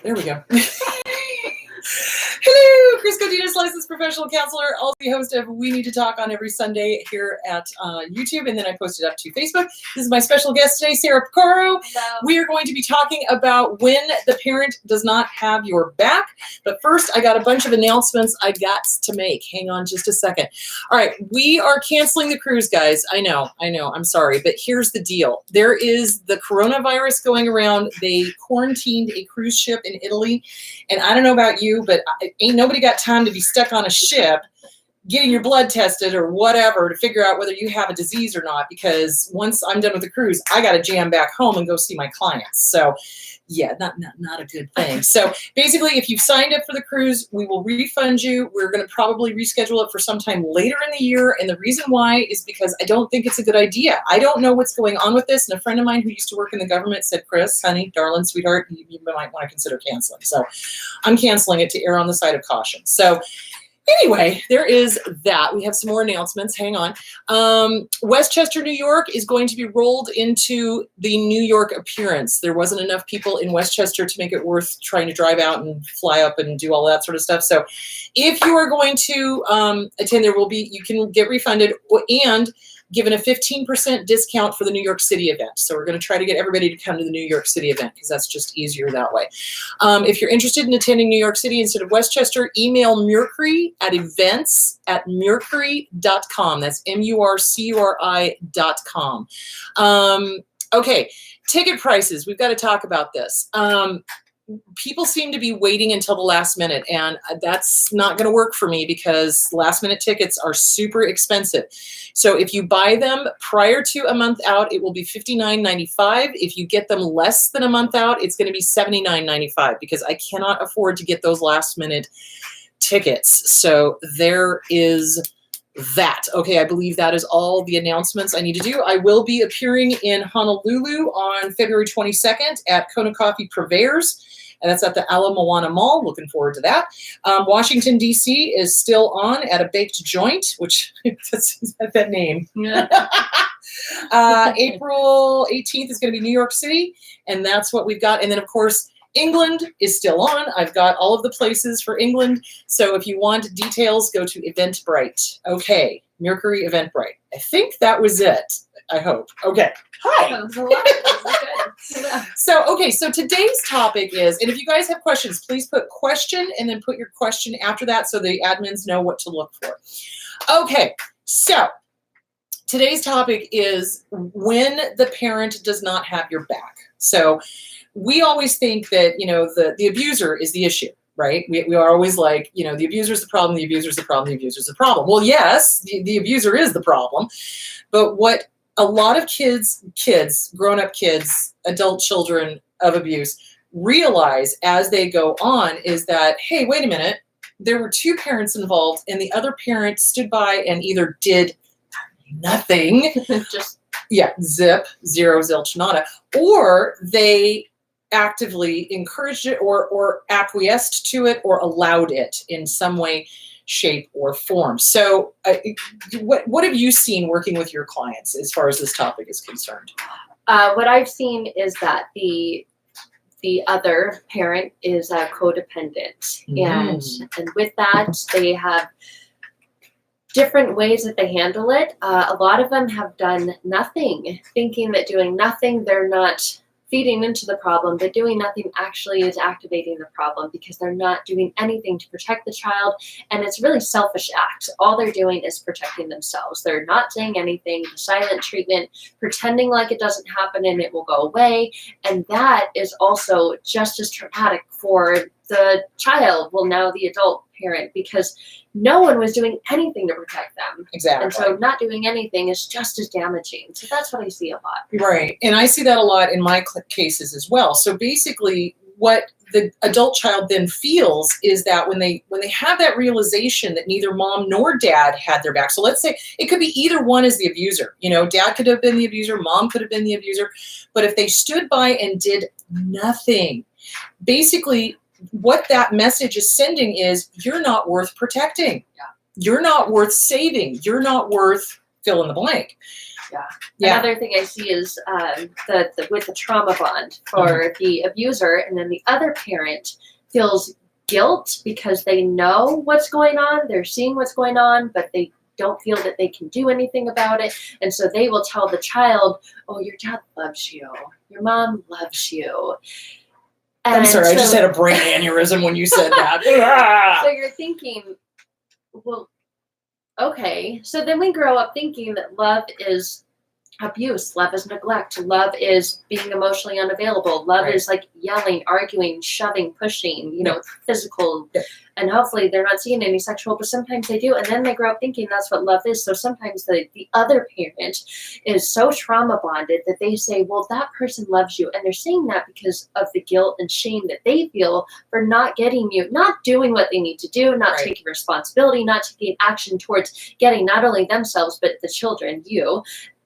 There we go. Hello, Chris Godinez, licensed professional counselor, also the host of We Need to Talk on every Sunday here at YouTube, and then I post it up to Facebook. This is my special guest today, Sarah Picaro. Hello. We are going to be talking about when the parent does not have your back. But first, I got a bunch of announcements I got to make. Hang on just a second. All right, we are canceling the cruise, guys. I know, I'm sorry, but here's the deal. There is the coronavirus going around. They quarantined a cruise ship in Italy, and I don't know about you, but ain't nobody got time to be stuck on a ship getting your blood tested or whatever to figure out whether you have a disease or not, because once I'm done with the cruise, I got to jam back home and go see my clients. So yeah, not a good thing. So basically, if you've signed up for the cruise, we will refund you. We're going to probably reschedule it for sometime later in the year. And the reason why is because I don't think it's a good idea. I don't know what's going on with this. And a friend of mine who used to work in the government said, Chris, honey, darling, sweetheart, you might want to consider canceling. So I'm canceling it to err on the side of caution. So anyway, there is that. We have some more announcements. Hang on. Westchester, New York is going to be rolled into the New York appearance. There wasn't enough people in Westchester to make it worth trying to drive out and fly up and do all that sort of stuff. So if you are going to attend, you can get refunded and given a 15% discount for the New York City event. So we're going to try to get everybody to come to the New York City event because that's just easier that way. If you're interested in attending New York City instead of Westchester, email Mercury at events@mercury.com. That's MURCURI.com. Okay, ticket prices. We've got to talk about this. People seem to be waiting until the last minute, and that's not going to work for me because last minute tickets are super expensive. So if you buy them prior to a month out, it will be $59.95. If you get them less than a month out, it's going to be $79.95 because I cannot afford to get those last minute tickets. So there is that. Okay, I believe that is all the announcements I need to do. I will be appearing in Honolulu on February 22nd at Kona Coffee Purveyors. And that's at the Ala Moana Mall. Looking forward to that. Washington, D.C. is still on at a baked joint, which that's that name. April 18th is going to be New York City, and that's what we've got. And then, of course, England is still on. I've got all of the places for England. So if you want details, go to Eventbrite. Okay, Mercury Eventbrite. I think that was it. I hope. Okay. Hi. So today's topic is, and if you guys have questions, please put question and then put your question after that so the admins know what to look for. Okay, so today's topic is when the parent does not have your back. So we always think that, the abuser is the issue, right? We are always like, the abuser's the problem, the abuser's the problem, the abuser's the problem. Well, yes, the abuser is the problem. But what a lot of kids, grown-up kids, adult children of abuse realize as they go on is that, hey, wait a minute, there were two parents involved and the other parent stood by and either did nothing, zip, zero, zilch, nada, or they actively encouraged it or acquiesced to it or allowed it in some way, shape, or form. So what have you seen working with your clients as far as this topic is concerned? What I've seen is that the other parent is codependent. And with that, they have different ways that they handle it. A lot of them have done nothing, thinking that doing nothing, they're not feeding into the problem, but doing nothing actually is activating the problem because they're not doing anything to protect the child. And it's a really selfish act. All they're doing is protecting themselves. They're not saying anything, silent treatment, pretending like it doesn't happen and it will go away. And that is also just as traumatic for the child, well, now the adult parent, because no one was doing anything to protect them. Exactly. And so not doing anything is just as damaging. So that's what I see a lot. Right. And I see that a lot in my cases as well. So basically what the adult child then feels is that when they have that realization that neither mom nor dad had their back. So let's say it could be either one is the abuser. Dad could have been the abuser, mom could have been the abuser. But if they stood by and did nothing, basically what that message is sending is you're not worth protecting. Yeah. You're not worth saving. You're not worth fill in the blank. Yeah. Yeah. Another thing I see is with the trauma bond for the abuser, and then the other parent feels guilt because they know what's going on, they're seeing what's going on, but they don't feel that they can do anything about it. And so they will tell the child, oh, your dad loves you, your mom loves you. And I'm sorry, I just had a brain aneurysm when you said that. So you're thinking, well, okay, so then we grow up thinking that love is abuse, love is neglect, love is being emotionally unavailable, love is like yelling, arguing, shoving, pushing, you know, physical. And hopefully they're not seeing any sexual, but sometimes they do. And then they grow up thinking that's what love is. So sometimes the other parent is so trauma bonded that they say, well, that person loves you. And they're saying that because of the guilt and shame that they feel for not getting you, not doing what they need to do, not taking responsibility, not taking action towards getting not only themselves, but the children, you,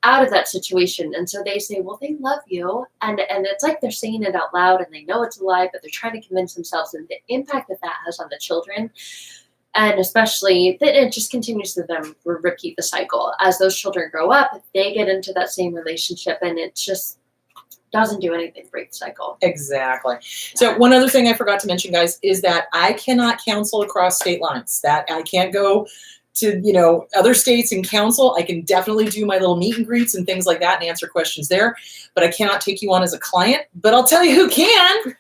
out of that situation. And so they say, well, they love you. And it's like they're saying it out loud and they know it's a lie, but they're trying to convince themselves, and the impact that has on the children. And especially that it just continues to them repeat the cycle. As those children grow up, they get into that same relationship, and it just doesn't do anything to break the cycle. Exactly. So one other thing I forgot to mention, guys, is that I cannot counsel across state lines. That I can't go to, you know, other states and counsel. I can definitely do my little meet and greets and things like that and answer questions there, but I cannot take you on as a client. But I'll tell you who can.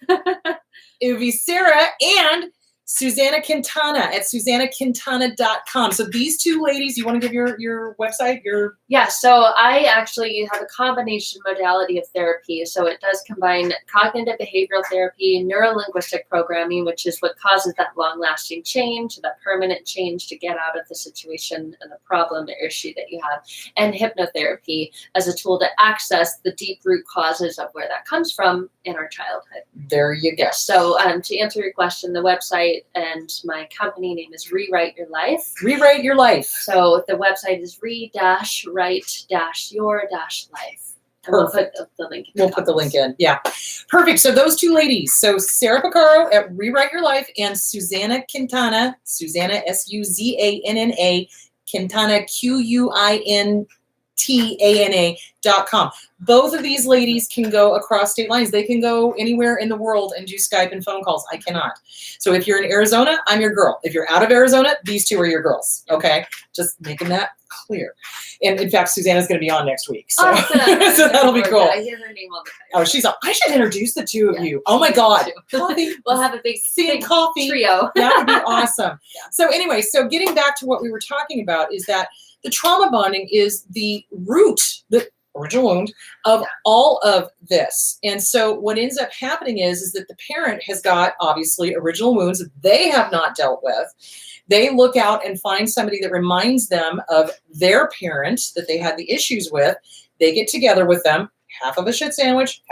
It would be Sarah and Susanna Quintana at SusannaQuintana.com. So these two ladies, you want to give your website? Yeah, so I actually have a combination modality of therapy. So it does combine cognitive behavioral therapy, neuro-linguistic programming, which is what causes that long-lasting change, that permanent change to get out of the situation and the problem or issue that you have, and hypnotherapy as a tool to access the deep root causes of where that comes from in our childhood. There you go. So to answer your question, the website and my company name is Rewrite Your Life. Rewrite Your Life. So the website is re-write-your-life. We'll put the link in. We'll put the link in. Yeah. Perfect. So those two ladies. So Sarah Picaro at Rewrite Your Life and Susanna Quintana, Susanna Suzanna, Quintana QUINTANA.com. Both of these ladies can go across state lines. They can go anywhere in the world and do Skype and phone calls. I cannot. So if you're in Arizona, I'm your girl. If you're out of Arizona, these two are your girls. Okay? Just making that clear. And in fact, Susanna's going to be on next week. So, so that'll be cool. I hear her name all the time. Oh, she's on. I should introduce the two of you. Oh my God. We'll have a big coffee trio. That would be awesome. So anyway, so getting back to what we were talking about is that the trauma bonding is the root, the original wound of all of this. And so what ends up happening is that the parent has got obviously original wounds that they have not dealt with. They look out and find somebody that reminds them of their parent that they had the issues with. They get together with them, half of a shit sandwich,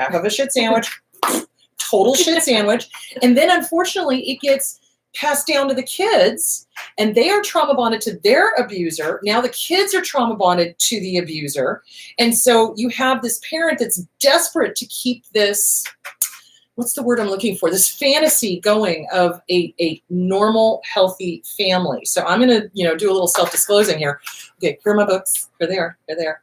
total shit sandwich. And then unfortunately it gets passed down to the kids, and they are trauma bonded to their abuser. Now the kids are trauma bonded to the abuser. And so you have this parent that's desperate to keep this, what's the word I'm looking for? This fantasy going of a normal, healthy family. So I'm going to, do a little self-disclosing here. Okay, here are my books. They're there.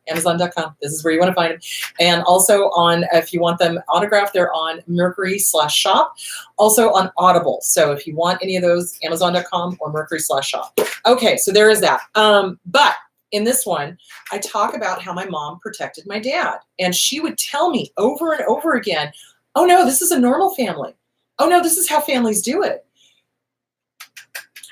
Amazon.com. This is where you want to find them. And also on, if you want them autographed, they're on Mercury/shop. Also on Audible. So if you want any of those, Amazon.com or Mercury/shop. Okay, so there is that. But in this one, I talk about how my mom protected my dad. And she would tell me over and over again, oh no, this is a normal family. Oh no, this is how families do it.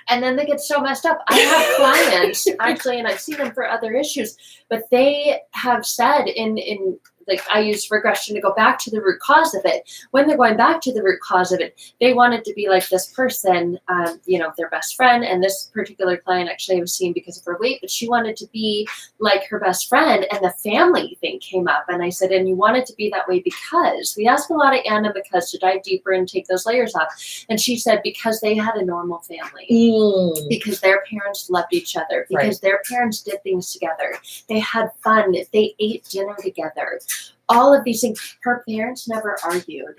And then they get so messed up. I have clients actually, and I've seen them for other issues, but they have said in like I use regression to go back to the root cause of it. When they're going back to the root cause of it, they wanted to be like this person, their best friend. And this particular client actually I was seeing because of her weight, but she wanted to be like her best friend, and the family thing came up. And I said, and you wanted to be that way because we asked a lot of Anna because to dive deeper and take those layers off. And she said, because they had a normal family, because their parents loved each other, because their parents did things together. They had fun. They ate dinner together. All of these things. Her parents never argued.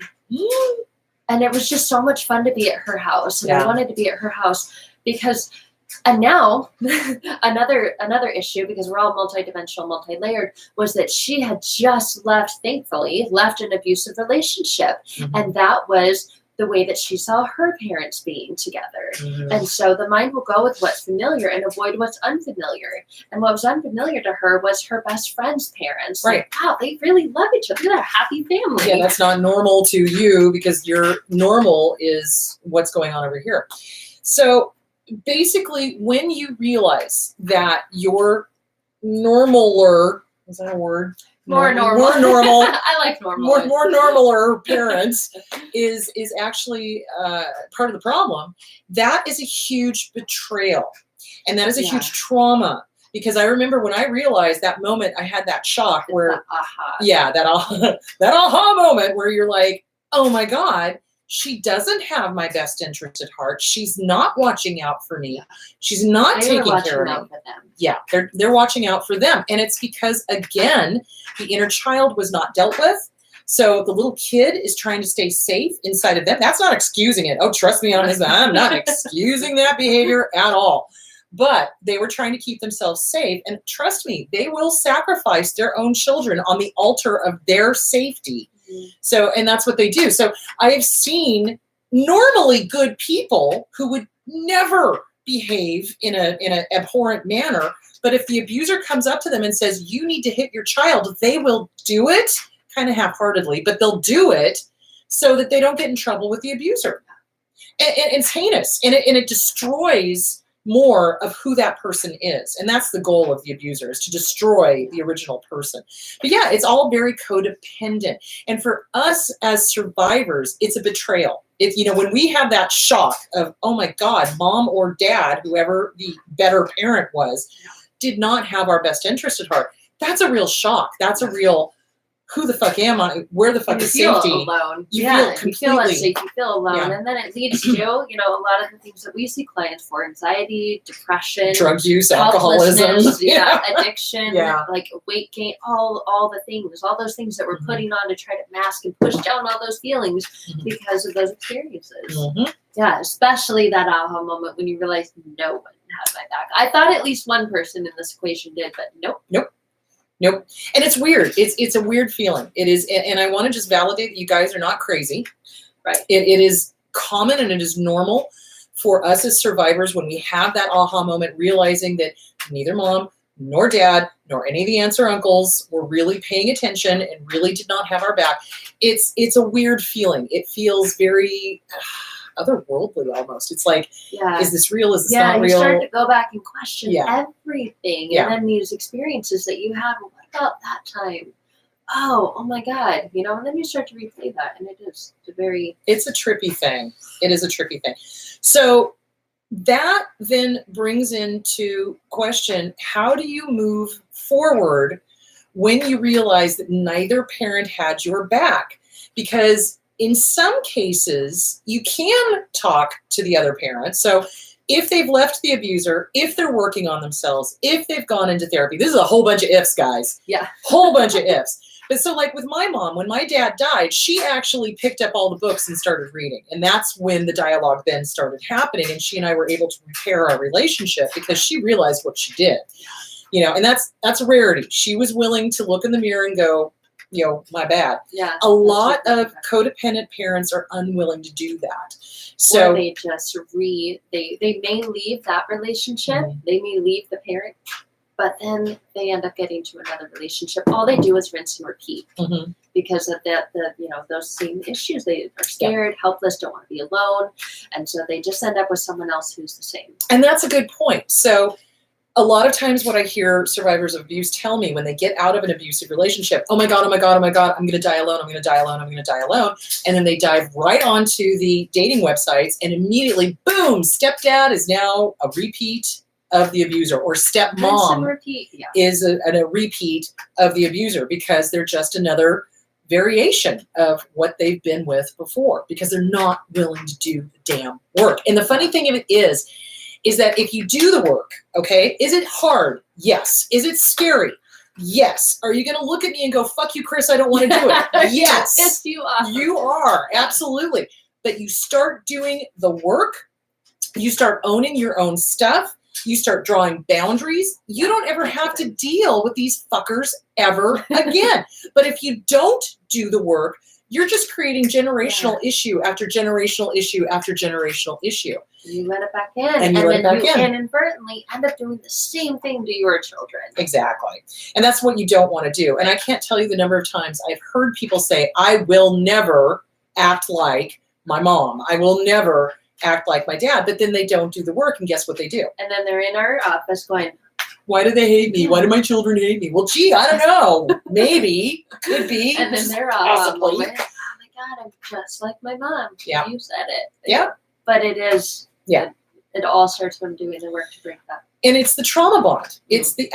And it was just so much fun to be at her house. And I wanted to be at her house because And now, another issue, because we're all multidimensional, multi-layered, was that she had just thankfully left an abusive relationship. Mm-hmm. And that was the way that she saw her parents being together. Mm-hmm. And so the mind will go with what's familiar and avoid what's unfamiliar. And what was unfamiliar to her was her best friend's parents. Right. Like, wow, they really love each other. They're a happy family. Yeah, that's not normal to you because your normal is what's going on over here. So basically, when you realize that your normaler, is that a word? More normal. More normal. I like normal. More normaler parents is actually part of the problem. That is a huge betrayal, and that is a huge trauma. Because I remember when I realized that moment, I had that shock where, that aha moment where you're like, oh my God, she doesn't have my best interest at heart. She's not watching out for me. She's not taking care of me. Yeah, they're watching out for them. And it's because, again, the inner child was not dealt with. So the little kid is trying to stay safe inside of them. That's not excusing it. Oh, trust me on this. I'm not excusing that behavior at all. But they were trying to keep themselves safe. And trust me, they will sacrifice their own children on the altar of their safety. So, and that's what they do. So I have seen normally good people who would never behave in an abhorrent manner. But if the abuser comes up to them and says, you need to hit your child, they will do it kind of half-heartedly, but they'll do it so that they don't get in trouble with the abuser. And it's heinous, and it destroys more of who that person is. And that's the goal of the abuser, is to destroy the original person. But yeah, it's all very codependent. And for us as survivors, it's a betrayal. It's, when we have that shock of, oh my God, mom or dad, whoever the better parent was, did not have our best interest at heart. That's a real shock. That's a real, who the fuck am I? Where the fuck is safety? You feel alone. You feel unsafe. You feel alone. And then it leads to, a lot of the things that we see clients for: anxiety, depression, drug use, alcoholism, addiction, like weight gain, all the things, all those things that we're putting on to try to mask and push down all those feelings because of those experiences. Yeah, especially that aha moment when you realize no one has my back. I thought at least one person in this equation did, but nope. And it's weird. It's a weird feeling. It is. And I want to just validate that you guys are not crazy. Right. It is common and it is normal for us as survivors when we have that aha moment, realizing that neither mom nor dad nor any of the aunts or uncles were really paying attention and really did not have our back. It's a weird feeling. It feels very otherworldly almost. It's like, is this real? Is this not real? You start to go back and question everything. And then these experiences that you have, what about that time? Oh my God, and then you start to replay that, and it's a trippy thing. It is a trippy thing. So that then brings into question, how do you move forward when you realize that neither parent had your back? Because in some cases, you can talk to the other parent. So if they've left the abuser, if they're working on themselves, if they've gone into therapy, this is a whole bunch of ifs, guys. Yeah. Whole bunch of ifs. But so like with my mom, when my dad died, she actually picked up all the books and started reading. And that's when the dialogue then started happening. And she and I were able to repair our relationship because she realized what she did. And that's a rarity. She was willing to look in the mirror and go, my bad. Yeah. A lot of codependent parents are unwilling to do that. So or they just they may leave that relationship. They may leave the parent, but then they end up getting to another relationship. All they do is rinse and repeat because of those same issues. They are scared, helpless, don't want to be alone. And so they just end up with someone else who's the same. And that's a good point. So a lot of times what I hear survivors of abuse tell me when they get out of an abusive relationship, oh my God, I'm going to die alone. And then they dive right onto the dating websites and immediately, boom, stepdad is now a repeat of the abuser, or stepmom is a repeat of the abuser because they're just another variation of what they've been with before because they're not willing to do the damn work. And the funny thing of it is that if you do the work, okay, is it hard? Yes. Is it scary? Yes. Are you going to look at me and go, fuck you, Chris, I don't want to do it? Yes. Yes, you are. You are. Absolutely. But you start doing the work. You start owning your own stuff. you start drawing boundaries, you don't ever have to deal with these fuckers ever again. But if you don't do the work, you're just creating generational issue after generational issue after generational issue. You let it back in, and then you inadvertently end up doing the same thing to your children. Exactly. And that's what you don't want to do. And I can't tell you the number of times I've heard people say, I will never act like my mom. I will never act like my dad. But then they don't do the work, and guess what they do? And then they're in our office going, why do they hate me? Why do my children hate me? Well, gee, I don't know. Maybe. Could be. And then they're possibly. Oh my God, I'm just like my mom. Yeah. You said it. Yeah. But it is. Yeah. It all starts from doing the work to break that. And it's the trauma bond. It's it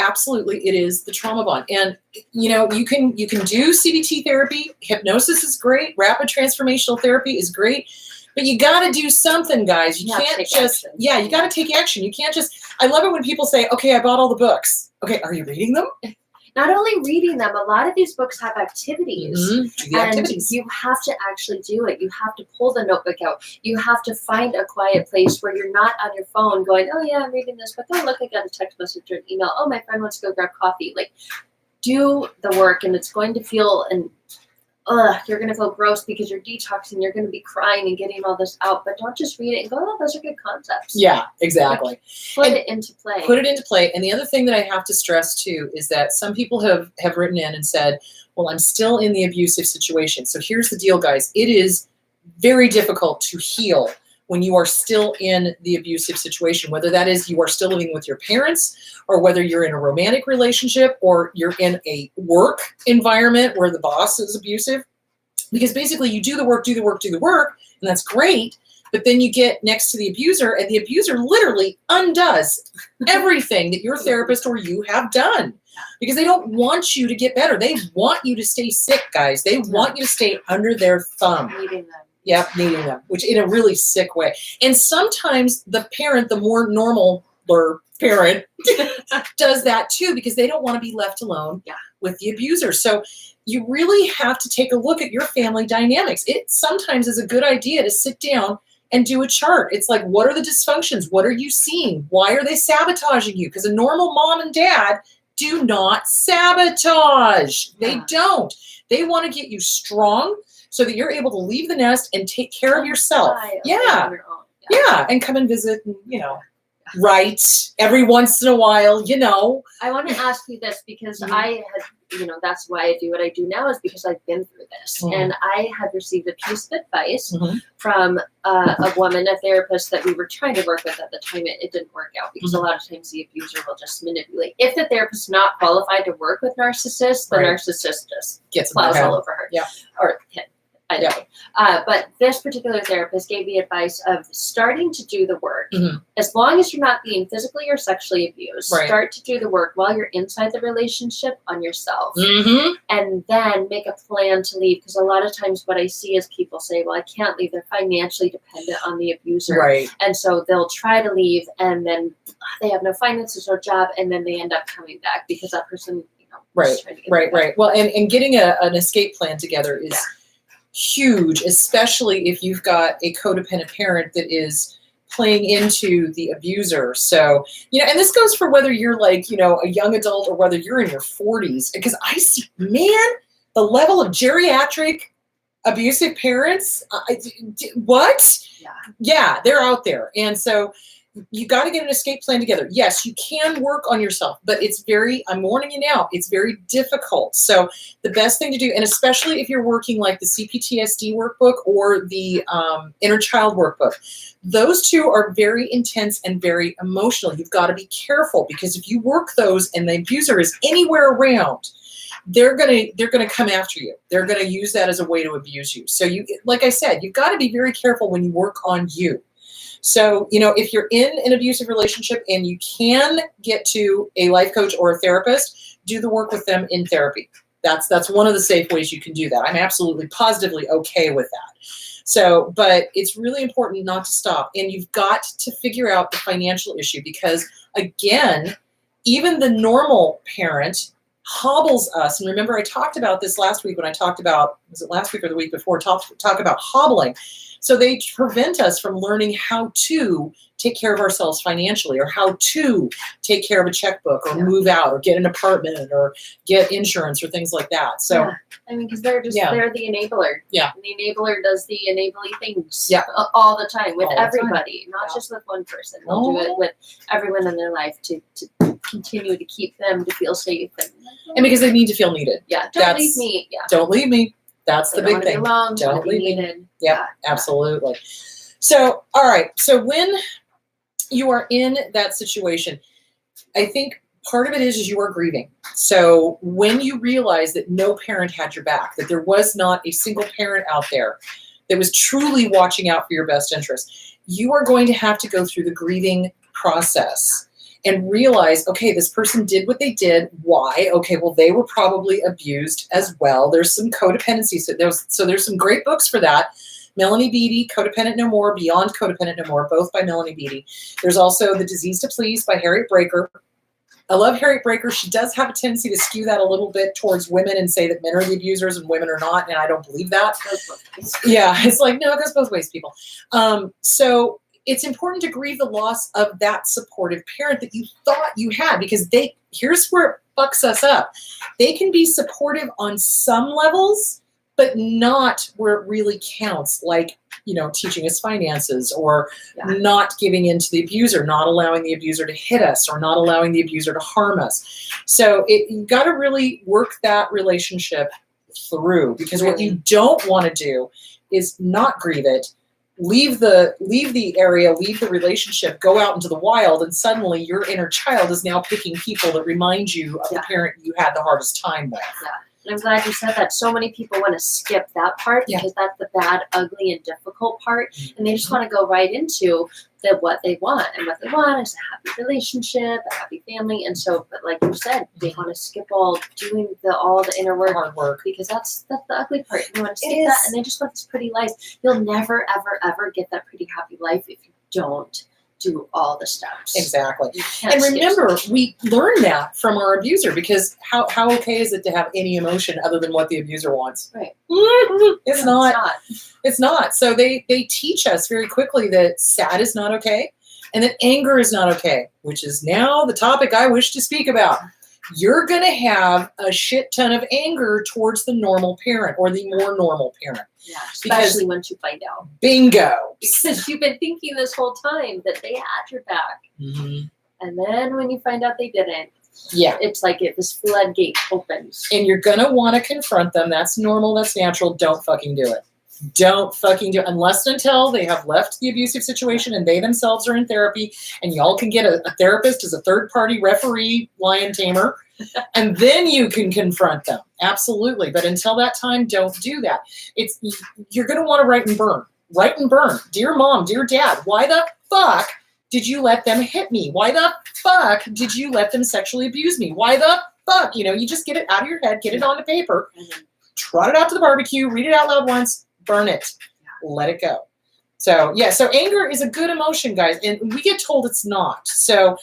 is the trauma bond. And you know, you can do CBT therapy. Hypnosis is great. Rapid transformational therapy is great. But you got to do something, guys. You can't just, you got to take action. You can't just, I love it when people say, okay, I bought all the books. Okay, are you reading them? Not only reading them, a lot of these books have activities. Do the activities. You have to actually do it. You have to pull the notebook out. You have to find a quiet place where you're not on your phone going, oh yeah, I'm reading this book. Oh, look, I got a text message or an email. Oh, my friend wants to go grab coffee. Like, do the work, and it's going to feel you're going to feel gross because you're detoxing. You're going to be crying and getting all this out, but don't just read it and go, oh, those are good concepts. Yeah, exactly. Put it into play. Put it into play. And the other thing that I have to stress too is that some people have written in and said, well, I'm still in the abusive situation. So here's the deal, guys. It is very difficult to heal when you are still in the abusive situation, whether that is you are still living with your parents, or whether you're in a romantic relationship, or you're in a work environment where the boss is abusive. Because basically you do the work, and that's great. But then you get next to the abuser, and the abuser literally undoes everything that your therapist or you have done. Because they don't want you to get better. They want you to stay sick, guys. They want you to stay under their thumb. Needing them. Yep, needing them, which in a really sick way. And sometimes the parent, the more normal parent, does that too, because they don't want to be left alone with the abuser. So you really have to take a look at your family dynamics. It sometimes is a good idea to sit down and do a chart. It's like, what are the dysfunctions? What are you seeing? Why are they sabotaging you? Because a normal mom and dad do not sabotage. They don't. They want to get you strong so that you're able to leave the nest and take care of yourself. Yeah, and come and visit, and, write every once in a while, I want to ask you this because I had, that's why I do what I do now, is because I've been through this. And I had received a piece of advice from a woman, a therapist that we were trying to work with at the time. It didn't work out because a lot of times the abuser will just manipulate. If the therapist is not qualified to work with narcissists, the narcissist just plows all over her. Yeah. Or him. But this particular therapist gave the advice of starting to do the work. As long as you're not being physically or sexually abused, start to do the work while you're inside the relationship on yourself. And then make a plan to leave. Because a lot of times what I see is people say, well, I can't leave. They're financially dependent on the abuser. And so they'll try to leave, and then they have no finances or job, and then they end up coming back because that person, is trying to get Well, and getting an escape plan together is huge, especially if you've got a codependent parent that is playing into the abuser. So, and this goes for whether you're like, a young adult or whether you're in your 40s, because I see, man, the level of geriatric abusive parents, what? Yeah, they're out there. And so you got to get an escape plan together. Yes, you can work on yourself, but I'm warning you now, it's very difficult. So the best thing to do, and especially if you're working like the CPTSD workbook or the inner child workbook, those two are very intense and very emotional. You've got to be careful, because if you work those and the abuser is anywhere around, they're gonna come after you. They're gonna use that as a way to abuse you. So like I said, you've got to be very careful when you work on you. So, if you're in an abusive relationship and you can get to a life coach or a therapist, do the work with them in therapy. That's one of the safe ways you can do that. I'm absolutely positively okay with that. So, but it's really important not to stop. And you've got to figure out the financial issue, because again, even the normal parent hobbles us. And remember, I talked about this last week when I talked about, was it last week or the week before, talk about hobbling. So they prevent us from learning how to take care of ourselves financially, or how to take care of a checkbook, or move out, or get an apartment, or get insurance, or things like that. So, I mean, because they're just, they're the enabler. Yeah. And the enabler does the enabling things all the time with everybody, not just with one person. They'll do it with everyone in their life to continue to keep them to feel safe. And because they need to feel needed. Yeah. Don't leave me. Yeah. Don't leave me. That's the big thing. Don't leave me. Yeah, absolutely. So, all right. So when you are in that situation, I think part of it is you are grieving. So when you realize that no parent had your back, that there was not a single parent out there that was truly watching out for your best interest, you are going to have to go through the grieving process and realize, okay, this person did what they did. Why? Okay, well, they were probably abused as well. There's some codependency. So there's some great books for that. Melanie Beattie, Codependent No More, Beyond Codependent No More, both by Melanie Beattie. There's also The Disease to Please by Harriet Breaker. I love Harriet Breaker. She does have a tendency to skew that a little bit towards women and say that men are the abusers and women are not, and I don't believe that. Yeah, it's like, no, it goes both ways, people. So it's important to grieve the loss of that supportive parent that you thought you had, because here's where it fucks us up. They can be supportive on some levels, but not where it really counts, like, teaching us finances, or not giving in to the abuser, not allowing the abuser to hit us, or not allowing the abuser to harm us. So you got to really work that relationship through, because what you don't want to do is not grieve it, leave the area, leave the relationship, go out into the wild, and suddenly your inner child is now picking people that remind you of the parent you had the hardest time with. Yeah. And I'm glad you said that. So many people want to skip that part because that's the bad, ugly, and difficult part. And they just want to go right into what they want. And what they want is a happy relationship, a happy family. And so, but like you said, they want to skip doing all the inner work, hard work, because that's the ugly part. You want to skip that, and they just want this pretty life. You'll never, ever, ever get that pretty happy life if you don't do all the steps. Exactly. And remember, we learned that from our abuser, because how okay is it to have any emotion other than what the abuser wants? Right. It's not. It's not. So they teach us very quickly that sad is not okay, and that anger is not okay, which is now the topic I wish to speak about. You're going to have a shit ton of anger towards the normal parent, or the more normal parent. Yeah, especially once you find out. Bingo. Because you've been thinking this whole time that they had your back. Mm-hmm. And then when you find out they didn't, it's like this floodgate opens. And you're going to want to confront them. That's normal. That's natural. Don't fucking do it. Don't fucking do it, unless and until they have left the abusive situation and they themselves are in therapy, and y'all can get a therapist as a third-party referee, lion tamer, and then you can confront them. Absolutely. But until that time, don't do that. You're going to want to write and burn. Write and burn. Dear mom, dear dad, why the fuck did you let them hit me? Why the fuck did you let them sexually abuse me? Why the fuck? You just get it out of your head, get it onto paper, trot it out to the barbecue, read it out loud once, burn it, let it go. So anger is a good emotion, guys, and we get told it's not. So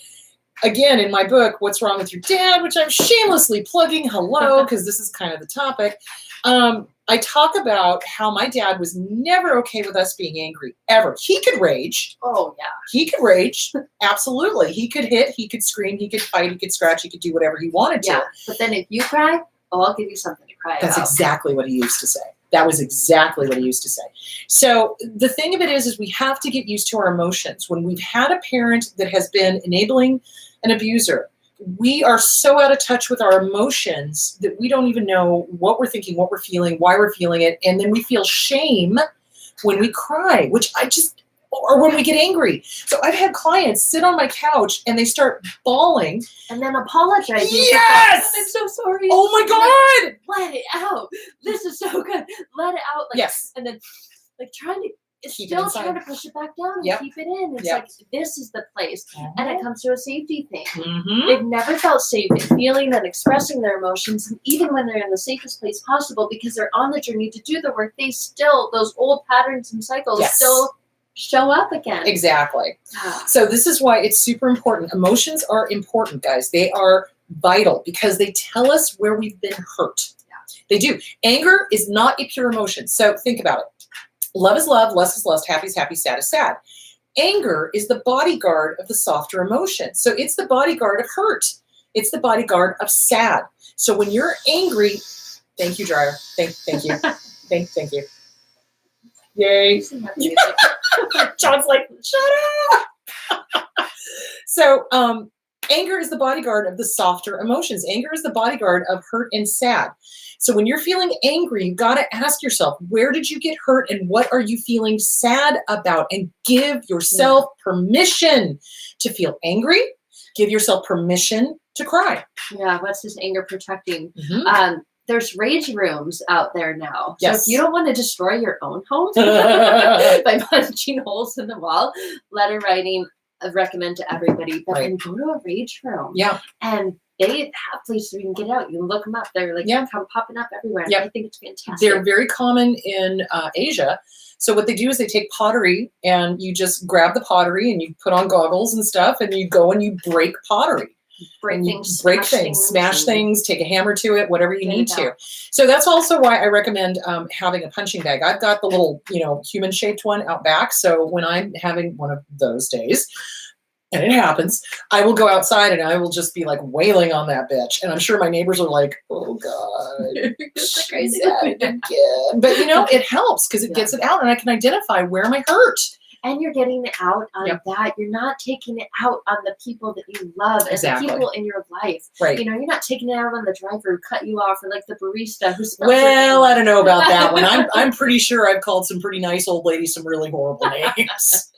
again, in my book, What's Wrong with Your Dad, which I'm shamelessly plugging, hello, because this is kind of the topic, I talk about how my dad was never okay with us being angry, ever. He could rage. Oh, yeah. He could rage, absolutely. He could hit, he could scream, he could fight, he could scratch, he could do whatever he wanted to. Yeah, but then if you cry, I'll give you something to cry about. That's exactly what he used to say. That was exactly what he used to say. So the thing of it is we have to get used to our emotions. When we've had a parent that has been enabling an abuser, we are so out of touch with our emotions that we don't even know what we're thinking, what we're feeling, why we're feeling it. And then we feel shame when we cry, or when we get angry. So I've had clients sit on my couch and they start bawling. And then apologizing. Yes! I'm so sorry. Oh my God! Let it out. This is so good. Let it out. Yes. And then trying to push it back down and keep it in. It's like, this is the place. And it comes to a safety thing. Mm-hmm. They've never felt safe in feeling and expressing their emotions, and even when they're in the safest place possible, because they're on the journey to do the work, those old patterns and cycles still show up again. Exactly. So this is why it's super important. Emotions are important, guys. They are vital because they tell us where we've been hurt. They do. Anger is not a pure emotion. So think about it. Love is love, lust is lust, happy is happy, sad is sad. Anger is the bodyguard of the softer emotion. So it's the bodyguard of hurt. It's the bodyguard of sad. So when you're angry, thank you, dryer. Thank you. Thank you. Yay. John's like, shut up. So anger is the bodyguard of the softer emotions. Anger is the bodyguard of hurt and sad. So when you're feeling angry, you got to ask yourself, where did you get hurt and what are you feeling sad about? And give yourself permission to feel angry. Give yourself permission to cry. Yeah, what's this anger protecting? There's rage rooms out there now. So Yes. if you don't want to destroy your own home by punching holes in the wall, letter writing, I recommend to everybody, but then go to a rage room. Yeah. And they have places where you can get out. You look them up. They're like come popping up everywhere. Yep. I think it's fantastic. They're very common in Asia. So what they do is they take pottery and you just grab the pottery and you put on goggles and stuff and you go and you break pottery. Break things, smash things, take a hammer to it, whatever you need to. So that's also why I recommend having a punching bag. I've got the little, human shaped one out back. So when I'm having one of those days, and it happens, I will go outside and I will just be like wailing on that bitch. And I'm sure my neighbors are like, oh God, she's at it again. But it helps because it gets it out and I can identify where am I hurt. And you're getting it out on that. You're not taking it out on the people that you love and the people in your life. Right. You're not taking it out on the driver who cut you off or like the barista who's. Well, I don't know about that one. I'm pretty sure I've called some pretty nice old ladies some really horrible names.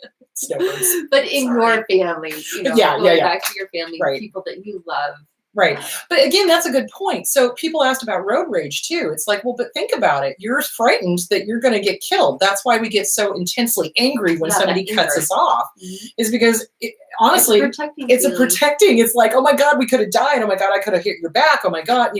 But in your family, back to your family, people that you love. Right. But again, that's a good point. So people asked about road rage too. It's like, well, but think about it. You're frightened that you're going to get killed. That's why we get so intensely angry when somebody cuts us off is because honestly, it's a protecting. It's like, oh my God, we could have died. Oh my God, I could have hit your back. Oh my God,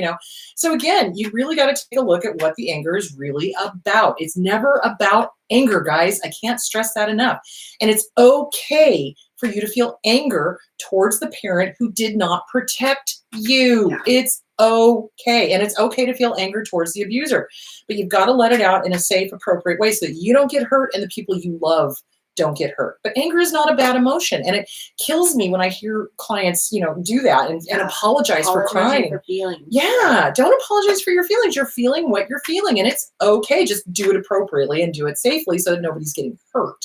So again, you really got to take a look at what the anger is really about. It's never about anger, guys. I can't stress that enough. And it's okay for you to feel anger towards the parent who did not protect you. Yeah. It's okay. And it's okay to feel anger towards the abuser, but you've got to let it out in a safe, appropriate way so that you don't get hurt and the people you love don't get hurt. But anger is not a bad emotion. And it kills me when I hear clients, do that and apologize for crying. For feelings. Yeah. Don't apologize for your feelings. You're feeling what you're feeling and it's okay. Just do it appropriately and do it safely so that nobody's getting hurt.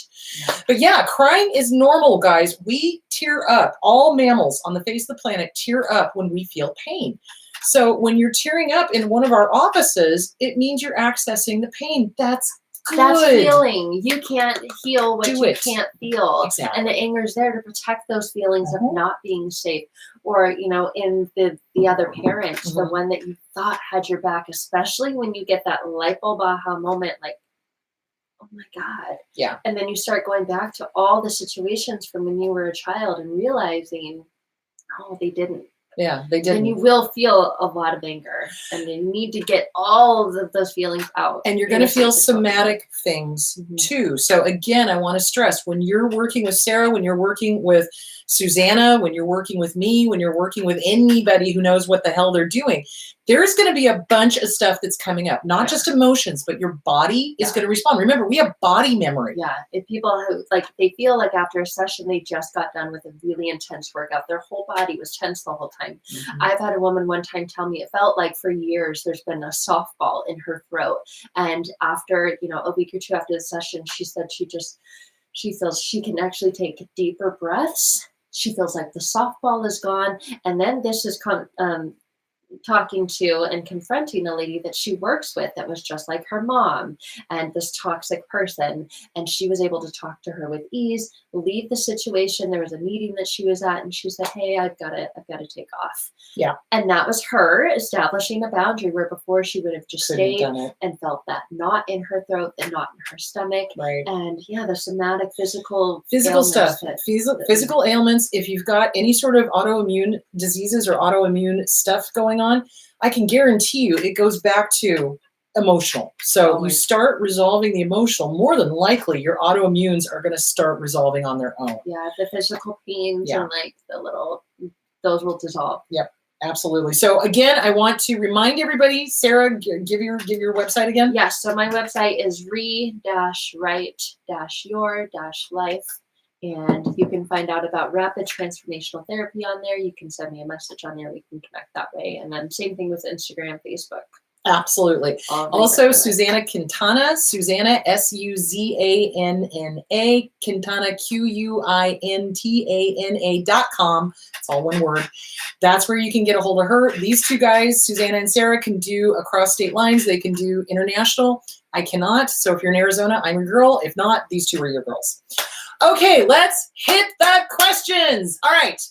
Yeah. But crying is normal, guys. We tear up. All mammals on the face of the planet tear up when we feel pain. So when you're tearing up in one of our offices, it means you're accessing the pain. That's good. That's feeling. You can't heal what you can't feel. Exactly. And the anger is there to protect those feelings of not being safe. Or, in the other parent, the one that you thought had your back, especially when you get that light bulb aha moment, like, oh my God. Yeah. And then you start going back to all the situations from when you were a child and realizing, oh, they didn't. Yeah, they didn't. And you will feel a lot of anger, and you need to get all of those feelings out. And you're going to feel somatic things too. So again, I want to stress when you're working with Sarah, when you're working with Susanna, when you're working with me, when you're working with anybody who knows what the hell they're doing, there's going to be a bunch of stuff that's coming up, not just emotions, but your body is going to respond. Remember, we have body memory. Yeah. If people who they feel like after a session, they just got done with a really intense workout, their whole body was tense the whole time. I've had a woman one time tell me it felt like for years there's been a softball in her throat. And after, a week or two after the session, she said she feels she can actually take deeper breaths. She feels like the softball is gone. And then this is talking to and confronting a lady that she works with that was just like her mom and this toxic person. And she was able to talk to her with ease, leave the situation. There was a meeting that she was at and she said, hey, I've got to take off. Yeah. And that was her establishing a boundary where before she would have just stayed and felt that knot in her throat, the knot in her stomach. Right. And the somatic physical stuff, physical ailments. If you've got any sort of autoimmune diseases or autoimmune stuff going on, I can guarantee you it goes back to emotional. So you start resolving the emotional, more than likely your autoimmunes are going to start resolving on their own. Yeah, the physical pains and the little, those will dissolve. Yep. Absolutely. So again, I want to remind everybody, Sarah, give your website again. Yes. So my website is re-right-your-life. And you can find out about rapid transformational therapy on there. You can send me a message on there. We can connect that way. And then same thing with Instagram, Facebook. Absolutely. Also, Susanna Quintana, Susanna, Suzanna, Quintana, QUINTANA.com. It's all one word. That's where you can get a hold of her. These two guys, Susanna and Sarah, can do across state lines. They can do international. I cannot. So if you're in Arizona, I'm your girl. If not, these two are your girls. Okay, let's hit the questions. All right.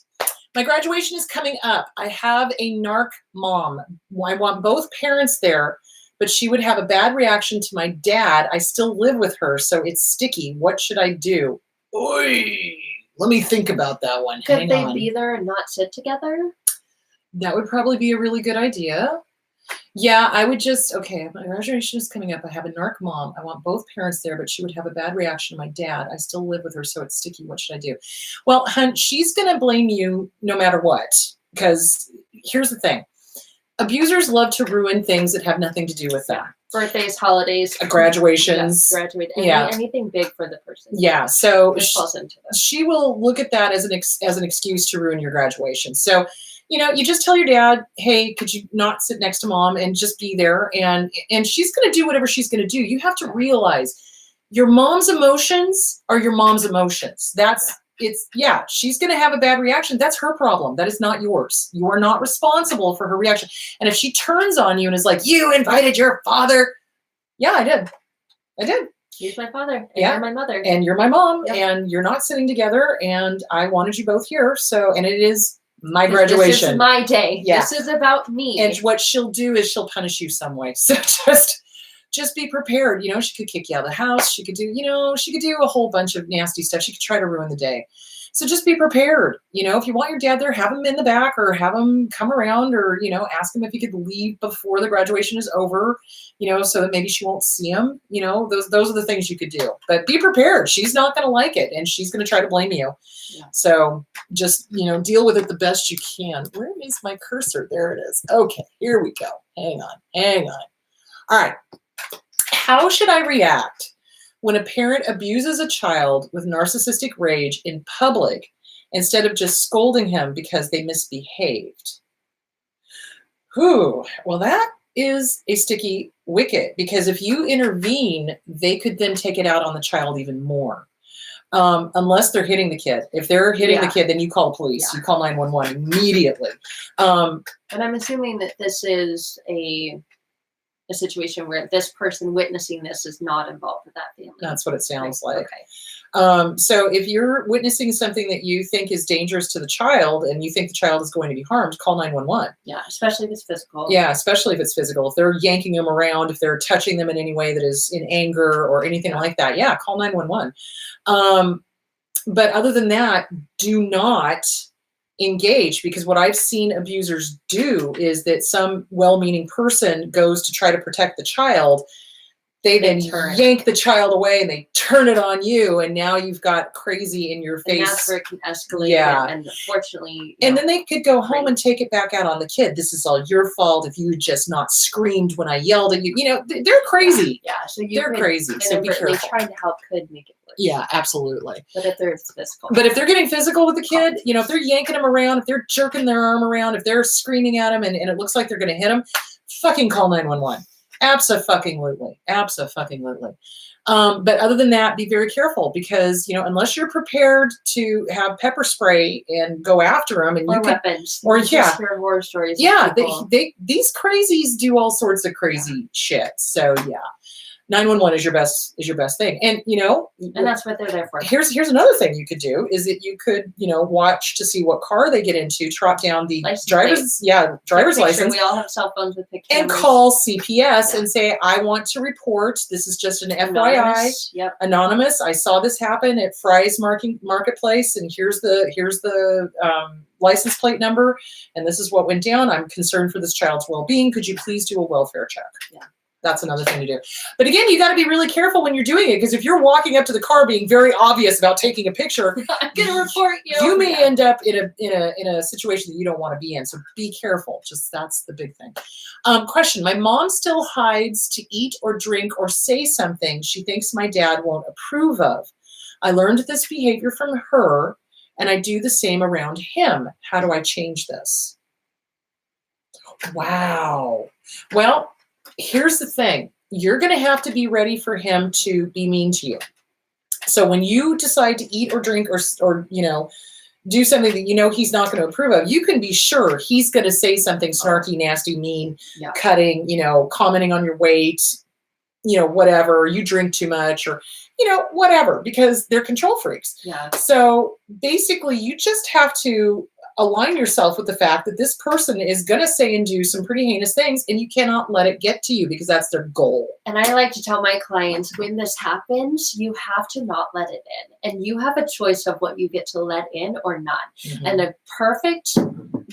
My graduation is coming up. I have a narc mom. I want both parents there, but she would have a bad reaction to my dad. I still live with her, so it's sticky. What should I do? Oy. Let me think about that one. Could they be there and not sit together? That would probably be a really good idea. Yeah, I would just, okay, my graduation is coming up. I have a narc mom. I want both parents there, but she would have a bad reaction to my dad. I still live with her, so it's sticky. What should I do? Well, hun, she's going to blame you no matter what, because here's the thing. Abusers love to ruin things that have nothing to do with them. Birthdays, holidays. Graduations. Yes, anything big for the person. Yeah, so falls into this. She will look at that as an excuse to ruin your graduation. So, you just tell your dad, hey, could you not sit next to mom and just be there? And she's going to do whatever she's going to do. You have to realize your mom's emotions are your mom's emotions. She's going to have a bad reaction. That's her problem. That is not yours. You are not responsible for her reaction. And if she turns on you and is like, you invited your father. Yeah, I did. He's my father. And yeah. You're my mother. And you're my mom. Yep. And you're not sitting together. And I wanted you both here. So, and it is my graduation. This is my day. Yeah. This is about me. And what she'll do is she'll punish you some way. So just be prepared. She could kick you out of the house. She could do, she could do a whole bunch of nasty stuff. She could try to ruin the day. So just be prepared. If you want your dad there, have him in the back or have him come around or, ask him if he could leave before the graduation is over, so that maybe she won't see him. Those are the things you could do. But be prepared. She's not going to like it and she's going to try to blame you. Yeah. So just, deal with it the best you can. Where is my cursor? There it is. Okay, here we go. Hang on. All right. How should I react when a parent abuses a child with narcissistic rage in public instead of just scolding him because they misbehaved? Well, that is a sticky wicket because if you intervene, they could then take it out on the child even more. Unless they're hitting the kid. If they're hitting the kid, then you call the police. Yeah. You call 911 immediately. And I'm assuming that this is a situation where this person witnessing this is not involved with that family. That's what it sounds like. Okay. So if you're witnessing something that you think is dangerous to the child and you think the child is going to be harmed, call 911. Yeah, especially if it's physical. Yeah, especially if it's physical. If they're yanking them around, if they're touching them in any way that is in anger or anything like that, call 911. But other than that, do not engage, because what I've seen abusers do is that some well-meaning person goes to try to protect the child. They then yank the child away and they turn it on you, and now you've got crazy in your face. And that's where it can escalate. Yeah. And unfortunately, and then they could go home and take it back out on the kid. This is all your fault. If you had just not screamed when I yelled at you, they're crazy. Yeah, so they're crazy. So be careful. Trying to help could make it worse. Yeah, absolutely. But if they're physical. But if they're getting physical with the kid, if they're yanking him around, if they're jerking their arm around, if they're screaming at him and it looks like they're going to hit him, fucking call 911. Abso-fucking-lutely. Abso-fucking-lutely. But other than that, be very careful because, unless you're prepared to have pepper spray and go after them and weapons. Or just hear horror stories. Yeah, these crazies do all sorts of crazy shit. So yeah. 911 is your best thing. And and that's what they're there for. Here's another thing you could do is that you could, watch to see what car they get into, trot down the driver's license. We all have cell phones with pictures. And call CPS and say, I want to report. This is just an FYI. Yep. Anonymous. I saw this happen at Fry's Marketplace, and here's the license plate number, and this is what went down. I'm concerned for this child's well-being. Could you please do a welfare check? Yeah. that's another thing to do. But again, you got to be really careful when you're doing it, because if you're walking up to the car being very obvious about taking a picture, I'm gonna report you. You may end up in a situation that you don't want to be in. So be careful. Just that's the big thing. Question: my mom still hides to eat or drink or say something she thinks my dad won't approve of. I learned this behavior from her, and I do the same around him. How do I change this? Wow. Well, here's the thing. You're going to have to be ready for him to be mean to you. So when you decide to eat or drink or do something that he's not going to approve of, you can be sure he's going to say something snarky, nasty, mean, cutting, commenting on your weight, whatever, you drink too much, or whatever, because they're control freaks. Yeah. So basically you just have to align yourself with the fact that this person is going to say and do some pretty heinous things, and you cannot let it get to you, because that's their goal. And I like to tell my clients, when this happens, you have to not let it in, and you have a choice of what you get to let in or not. Mm-hmm. And a perfect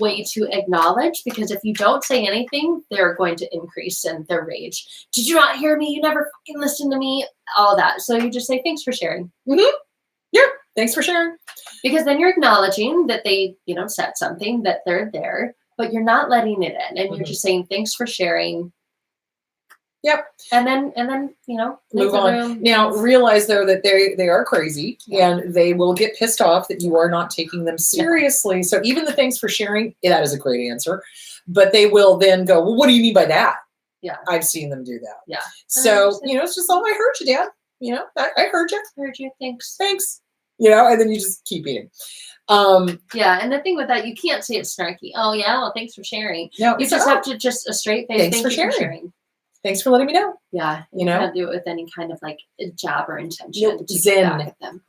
way to acknowledge, because if you don't say anything, they're going to increase in their rage. Did you not hear me? You never fucking listened to me. All that. So you just say, thanks for sharing. Mm-hmm. Yeah. Thanks for sharing. Because then you're acknowledging that they, said something, that they're there, but you're not letting it in. And you're just saying, thanks for sharing. Yep. And then, move on. Now realize though that they are crazy, and they will get pissed off that you are not taking them seriously. So even the thanks for sharing, that is a great answer, but they will then go, well, what do you mean by that? Yeah. I've seen them do that. Yeah. So, it's just, oh, I heard you, Dad. I heard you. Heard you. Thanks. Thanks. And then you just keep eating. Yeah, and the thing with that, you can't say it's snarky. Oh yeah, well, thanks for sharing. No, you just have to just a straight face. Thanks for sharing. Thanks for letting me know. Yeah, you can't do it with any kind of like a jab or intention. Nope.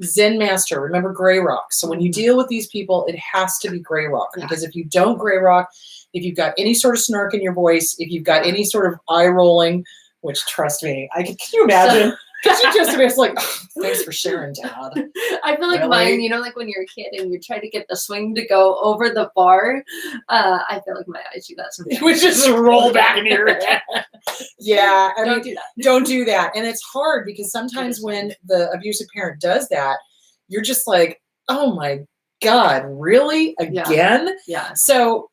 Zen master. Remember gray rock. So when you deal with these people, it has to be gray rock, because if you don't gray rock, if you've got any sort of snark in your voice, if you've got any sort of eye rolling, which trust me, can you imagine? Because you just it's like, oh, thanks for sharing, Dad. I feel like mine, like when you're a kid and you try to get the swing to go over the bar, I feel like my eyes do that sometimes. Which just roll back in your head. Yeah. Don't do that. Don't do that. And it's hard, because sometimes when the abusive parent does that, you're just like, oh my God, really? Again? Yeah. So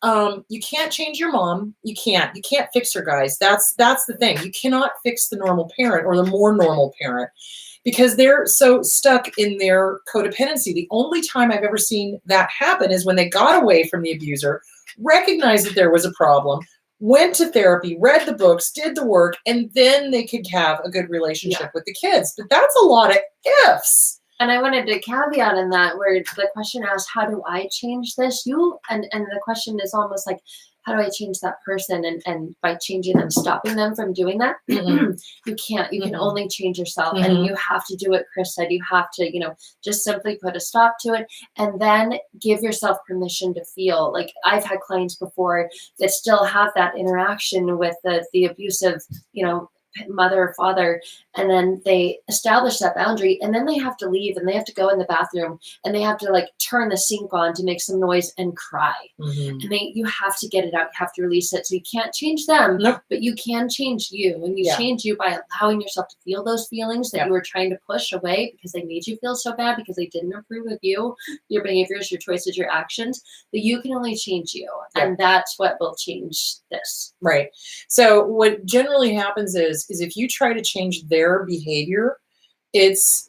you can't change your mom. You can't fix her, guys. That's the thing. You cannot fix the normal parent or the more normal parent, because they're so stuck in their codependency. The only time I've ever seen that happen is when they got away from the abuser, recognized that there was a problem, went to therapy, read the books, did the work, and then they could have a good relationship with the kids. But that's a lot of ifs. And I wanted to caveat in that, where the question asks, how do I change this? And the question is almost like, how do I change that person? And by changing them, stopping them from doing that, you can't. You can only change yourself. And you have to do what Chris said. You have to, just simply put a stop to it, and then give yourself permission to feel. Like, I've had clients before that still have that interaction with the abusive, mother or father, and then they establish that boundary, and then they have to leave, and they have to go in the bathroom, and they have to like turn the sink on to make some noise and cry. And you have to get it out. You have to release it. So you can't change them, but you can change you, and you change you by allowing yourself to feel those feelings that you were trying to push away because they made you feel so bad, because they didn't approve of you, your behaviors, your choices, your actions. But you can only change you, and that's what will change this. Right. So what generally happens is if you try to change their behavior, it's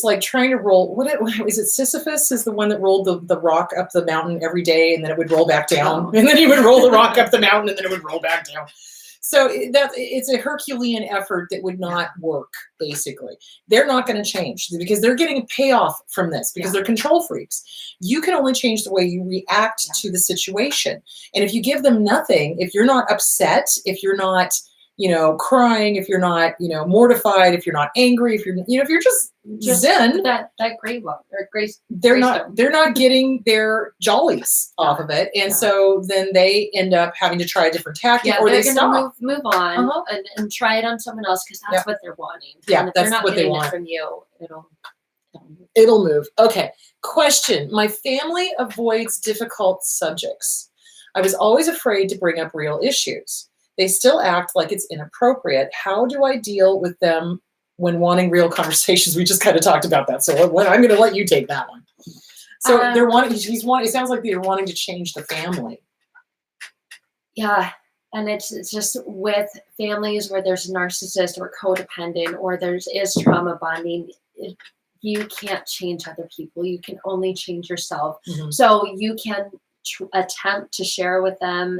like trying to roll. What is it? Sisyphus is the one that rolled the rock up the mountain every day, and then it would roll back down, and then he would roll the rock up the mountain, and then it would roll back down. So it's a Herculean effort that would not work. Basically, they're not going to change, because they're getting a payoff from this, because they're control freaks. You can only change the way you react to the situation. And if you give them nothing, if you're not upset, if you're not crying, if you're not, mortified, if you're not angry, if you're just zen, that gray one or grace, they're not getting their jollies off of it. And so then they end up having to try a different tactic, or they stop. Move on and try it on someone else, because that's what they're wanting. Yeah, and if that's they're not what they getting want it from you. It'll move. Okay. Question. My family avoids difficult subjects. I was always afraid to bring up real issues. They still act like it's inappropriate. How do I deal with them when wanting real conversations? We just kind of talked about that. So I'm going to let you take that one. So they're wanting, it sounds like they're wanting to change the family. Yeah. And it's just with families where there's narcissist or codependent, or is trauma bonding, you can't change other people. You can only change yourself. Mm-hmm. So you can attempt to share with them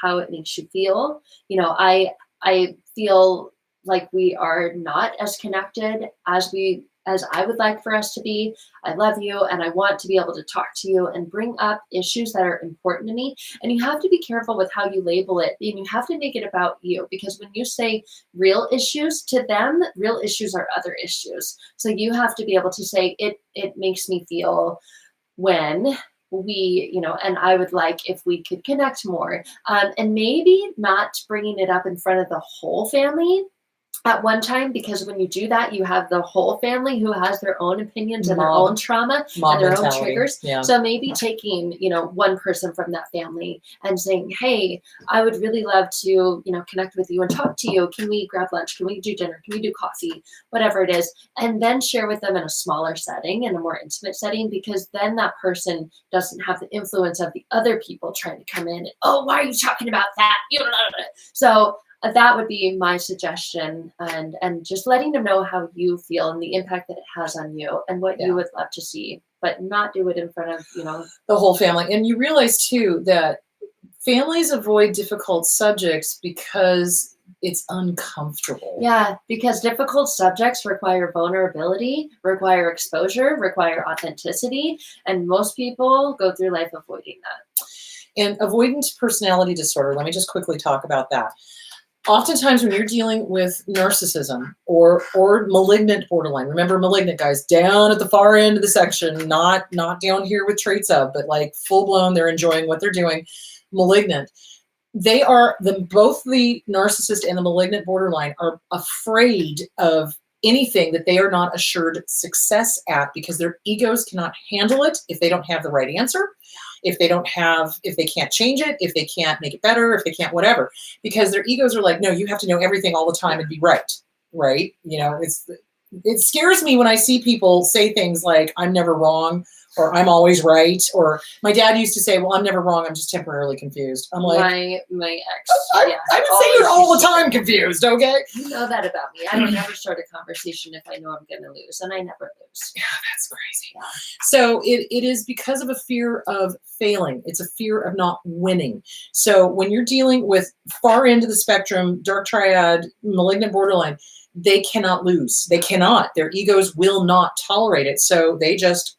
how it makes you feel. You know, I feel like we are not as connected as I would like for us to be. I love you, and I want to be able to talk to you and bring up issues that are important to me. And you have to be careful with how you label it, and you have to make it about you, because when you say real issues to them, real issues are other issues. So you have to be able to say, it makes me feel when we, you know, and I would like if we could connect more. And maybe not bringing it up in front of the whole family at one time, because when you do that, you have the whole family who has their own opinions and their own trauma and their own triggers. Yeah. So maybe taking, you know, one person from that family and saying, hey, I would really love to, you know, connect with you and talk to you. Can we grab lunch? Can we do dinner? Can we do coffee? Whatever it is. And then share with them in a smaller setting, in a more intimate setting, because then that person doesn't have the influence of the other people trying to come in and, oh, why are you talking about that? So that would be my suggestion, and just letting them know how you feel and the impact that it has on you and what you would love to see, but not do it in front of, you know, the whole family. And you realize too that families avoid difficult subjects because it's uncomfortable. Yeah, because difficult subjects require vulnerability, require exposure, require authenticity, and most people go through life avoiding that. And avoidant personality disorder, let me just quickly talk about that. Oftentimes when you're dealing with narcissism or malignant borderline, remember malignant, guys, down at the far end of the section, not down here with traits of, but like full blown, they're enjoying what they're doing. Malignant. They are both the narcissist and the malignant borderline are afraid of anything that they are not assured success at, because their egos cannot handle it if they don't have the right answer. If they can't change it, if they can't make it better, if they can't whatever, because their egos are like, no, you have to know everything all the time and be right. Right. You know, it scares me when I see people say things like, I'm never wrong, or I'm always right. Or my dad used to say, well, I'm never wrong. I'm just temporarily confused. I'm like, my ex. I would say you're all the time confused. Okay. You know that about me. I don't never start a conversation if I know I'm going to lose, and I never lose. Yeah, that's crazy. Yeah. So it is because of a fear of failing. It's a fear of not winning. So when you're dealing with far end of the spectrum, dark triad, malignant borderline, they cannot lose. They cannot. Their egos will not tolerate it. So they just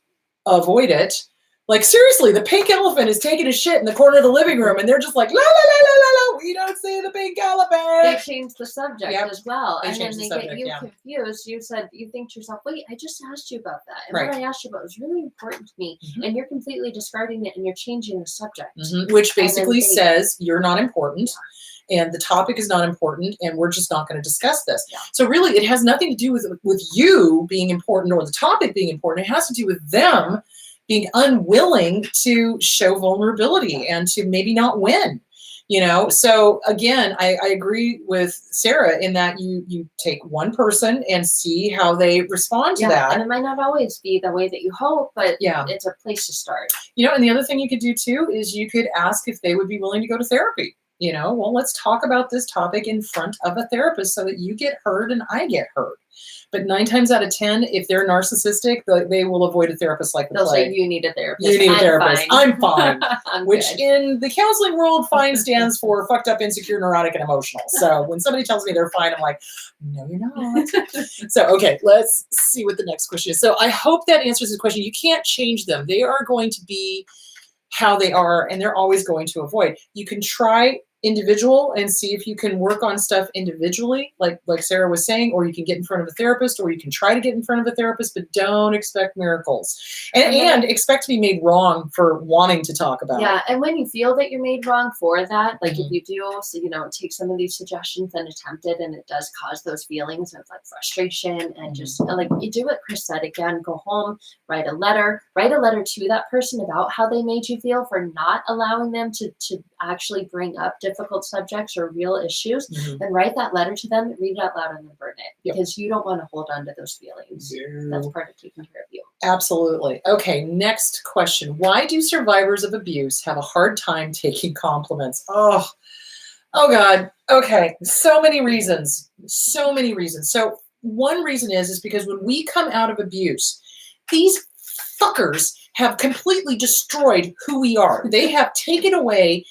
avoid it. Like, seriously, the pink elephant is taking a shit in the corner of the living room, and they're just like, la, la, la, la, la, la, we don't see the pink elephant. They change the subject as well. They and then they subject, get you confused. You said, you think to yourself, wait, I just asked you about that. And what I asked you about was really important to me. Mm-hmm. And you're completely discarding it, and you're changing the subject. Mm-hmm. Which basically says you're not important. Yeah. And the topic is not important, and we're just not going to discuss this. Yeah. So really, it has nothing to do with you being important or the topic being important. It has to do with them being unwilling to show vulnerability and to maybe not win, you know? So again, I agree with Sarah in that you take one person and see how they respond to that. And it might not always be the way that you hope, but it's a place to start. You know, and the other thing you could do too, is you could ask if they would be willing to go to therapy. You know, well, let's talk about this topic in front of a therapist so that you get heard and I get heard. But 9 times out of 10, if they're narcissistic, they will avoid a therapist like the plague. They'll say, you need a therapist. You need a therapist. I'm fine. Which good. In the counseling world, fine stands for fucked up, insecure, neurotic, and emotional. So when somebody tells me they're fine, I'm like, no, you're not. So, okay, let's see what the next question is. So I hope that answers the question. You can't change them. They are going to be how they are, and they're always going to avoid. You can try individual and see if you can work on stuff individually, like Sarah was saying, or you can get in front of a therapist, or you can try to get in front of a therapist, but don't expect miracles and expect to be made wrong for wanting to talk about it. Yeah. And when you feel that you're made wrong for that, like if you do, so, you know, take some of these suggestions and attempt it, and it does cause those feelings of like frustration and just like you do what Chris said again, go home, write a letter to that person about how they made you feel for not allowing them to actually bring up difficult difficult subjects or real issues, Mhm. then write that letter to them, read it out loud, and then burn it. Yep. Because you don't want to hold on to those feelings. That's part of taking care of you. Absolutely. Okay, next question. Why do survivors of abuse have a hard time taking compliments? Oh God. Okay, so many reasons. So many reasons. So one reason is because when we come out of abuse, these fuckers have completely destroyed who we are. They have taken away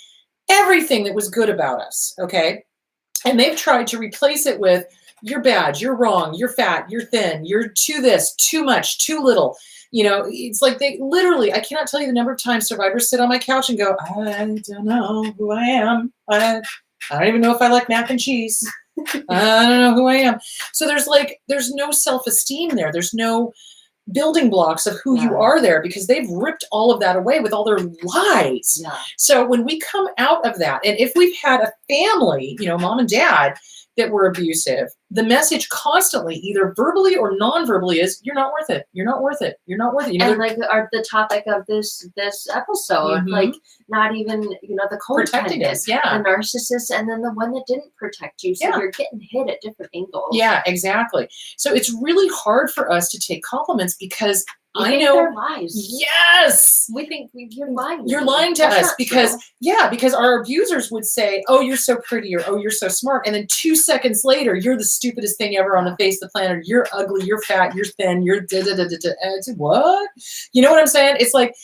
everything that was good about us, okay? And they've tried to replace it with, you're bad, you're wrong, you're fat, you're thin, you're too this, too much, too little. You know, it's like they literally, I cannot tell you the number of times survivors sit on my couch and go, I don't know who I am. I don't even know if I like mac and cheese. I don't know who I am. So there's no self-esteem there. There's no building blocks of who you are there because they've ripped all of that away with all their lies. Yeah. So when we come out of that, and if we've had a family, you know, mom and dad that were abusive, the message constantly, either verbally or non-verbally, is you're not worth it. You're not worth it. You're not worth it. You know, and like the topic of this episode, like not even, you know, the protecting codependent, us, yeah. the narcissist, and then the one that didn't protect you. So you're getting hit at different angles. Yeah, exactly. So it's really hard for us to take compliments because We I think know. they're lies. Yes. We think you're lying. You're lying to That's us not because, true. yeah, because our abusers would say, oh, you're so pretty, or oh, you're so smart. And then 2 seconds later, you're the stupidest thing ever on the face of the planet. You're ugly, you're fat, you're thin, you're da-da-da-da-da. What? You know what I'm saying? It's like,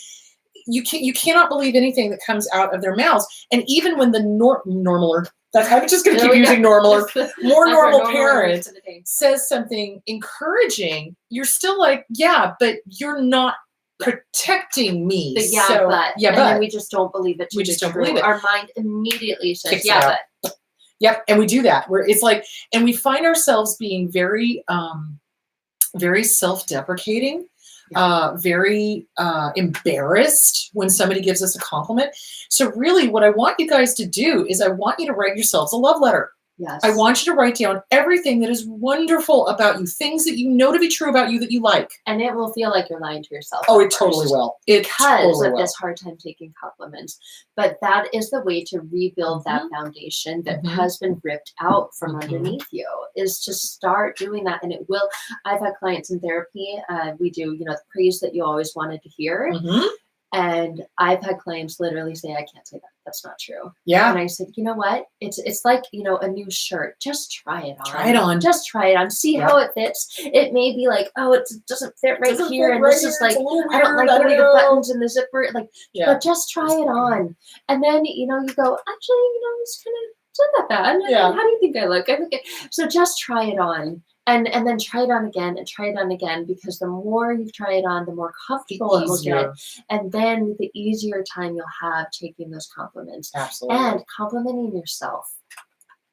you cannot believe anything that comes out of their mouths. And even when the normaler, I'm just going to keep using normaler, more normal parent says something encouraging, you're still like, yeah, but you're not protecting me. But yeah, so, but. Yeah, and but. then we just don't believe it. We just don't believe it. Our mind immediately says, Kicks yeah, it out. but. Yep, and we do that. Where it's like, and we find ourselves being very, very self-deprecating, very embarrassed when somebody gives us a compliment. So really, what I want you guys to do is I want you to write yourselves a love letter. Yes. I want you to write down everything that is wonderful about you, things that you know to be true about you that you like. And it will feel like you're lying to yourself. Oh, it totally will. It because totally of will. this hard time taking compliments. But that is the way to rebuild that foundation that has been ripped out from underneath you, is to start doing that. And it will. I've had clients in therapy. We do, you know, the praise that you always wanted to hear. And I've had clients literally say, I can't say that. That's not true. Yeah. And I said, you know what? It's like, you know, a new shirt. Just try it on. Try it on. Just try it on. See how it fits. It may be like, oh, it doesn't fit right here. And this is like, I don't like the way the buttons and the zipper. Like, but just try it on. And then, you know, you go, actually, you know, it's kind of, it's not that bad. Yeah. How do you think I look? I look at, so just try it on. And then try it on again and try it on again, because the more you try it on, the more comfortable it will get. And then the easier time you'll have taking those compliments. Absolutely. And complimenting yourself.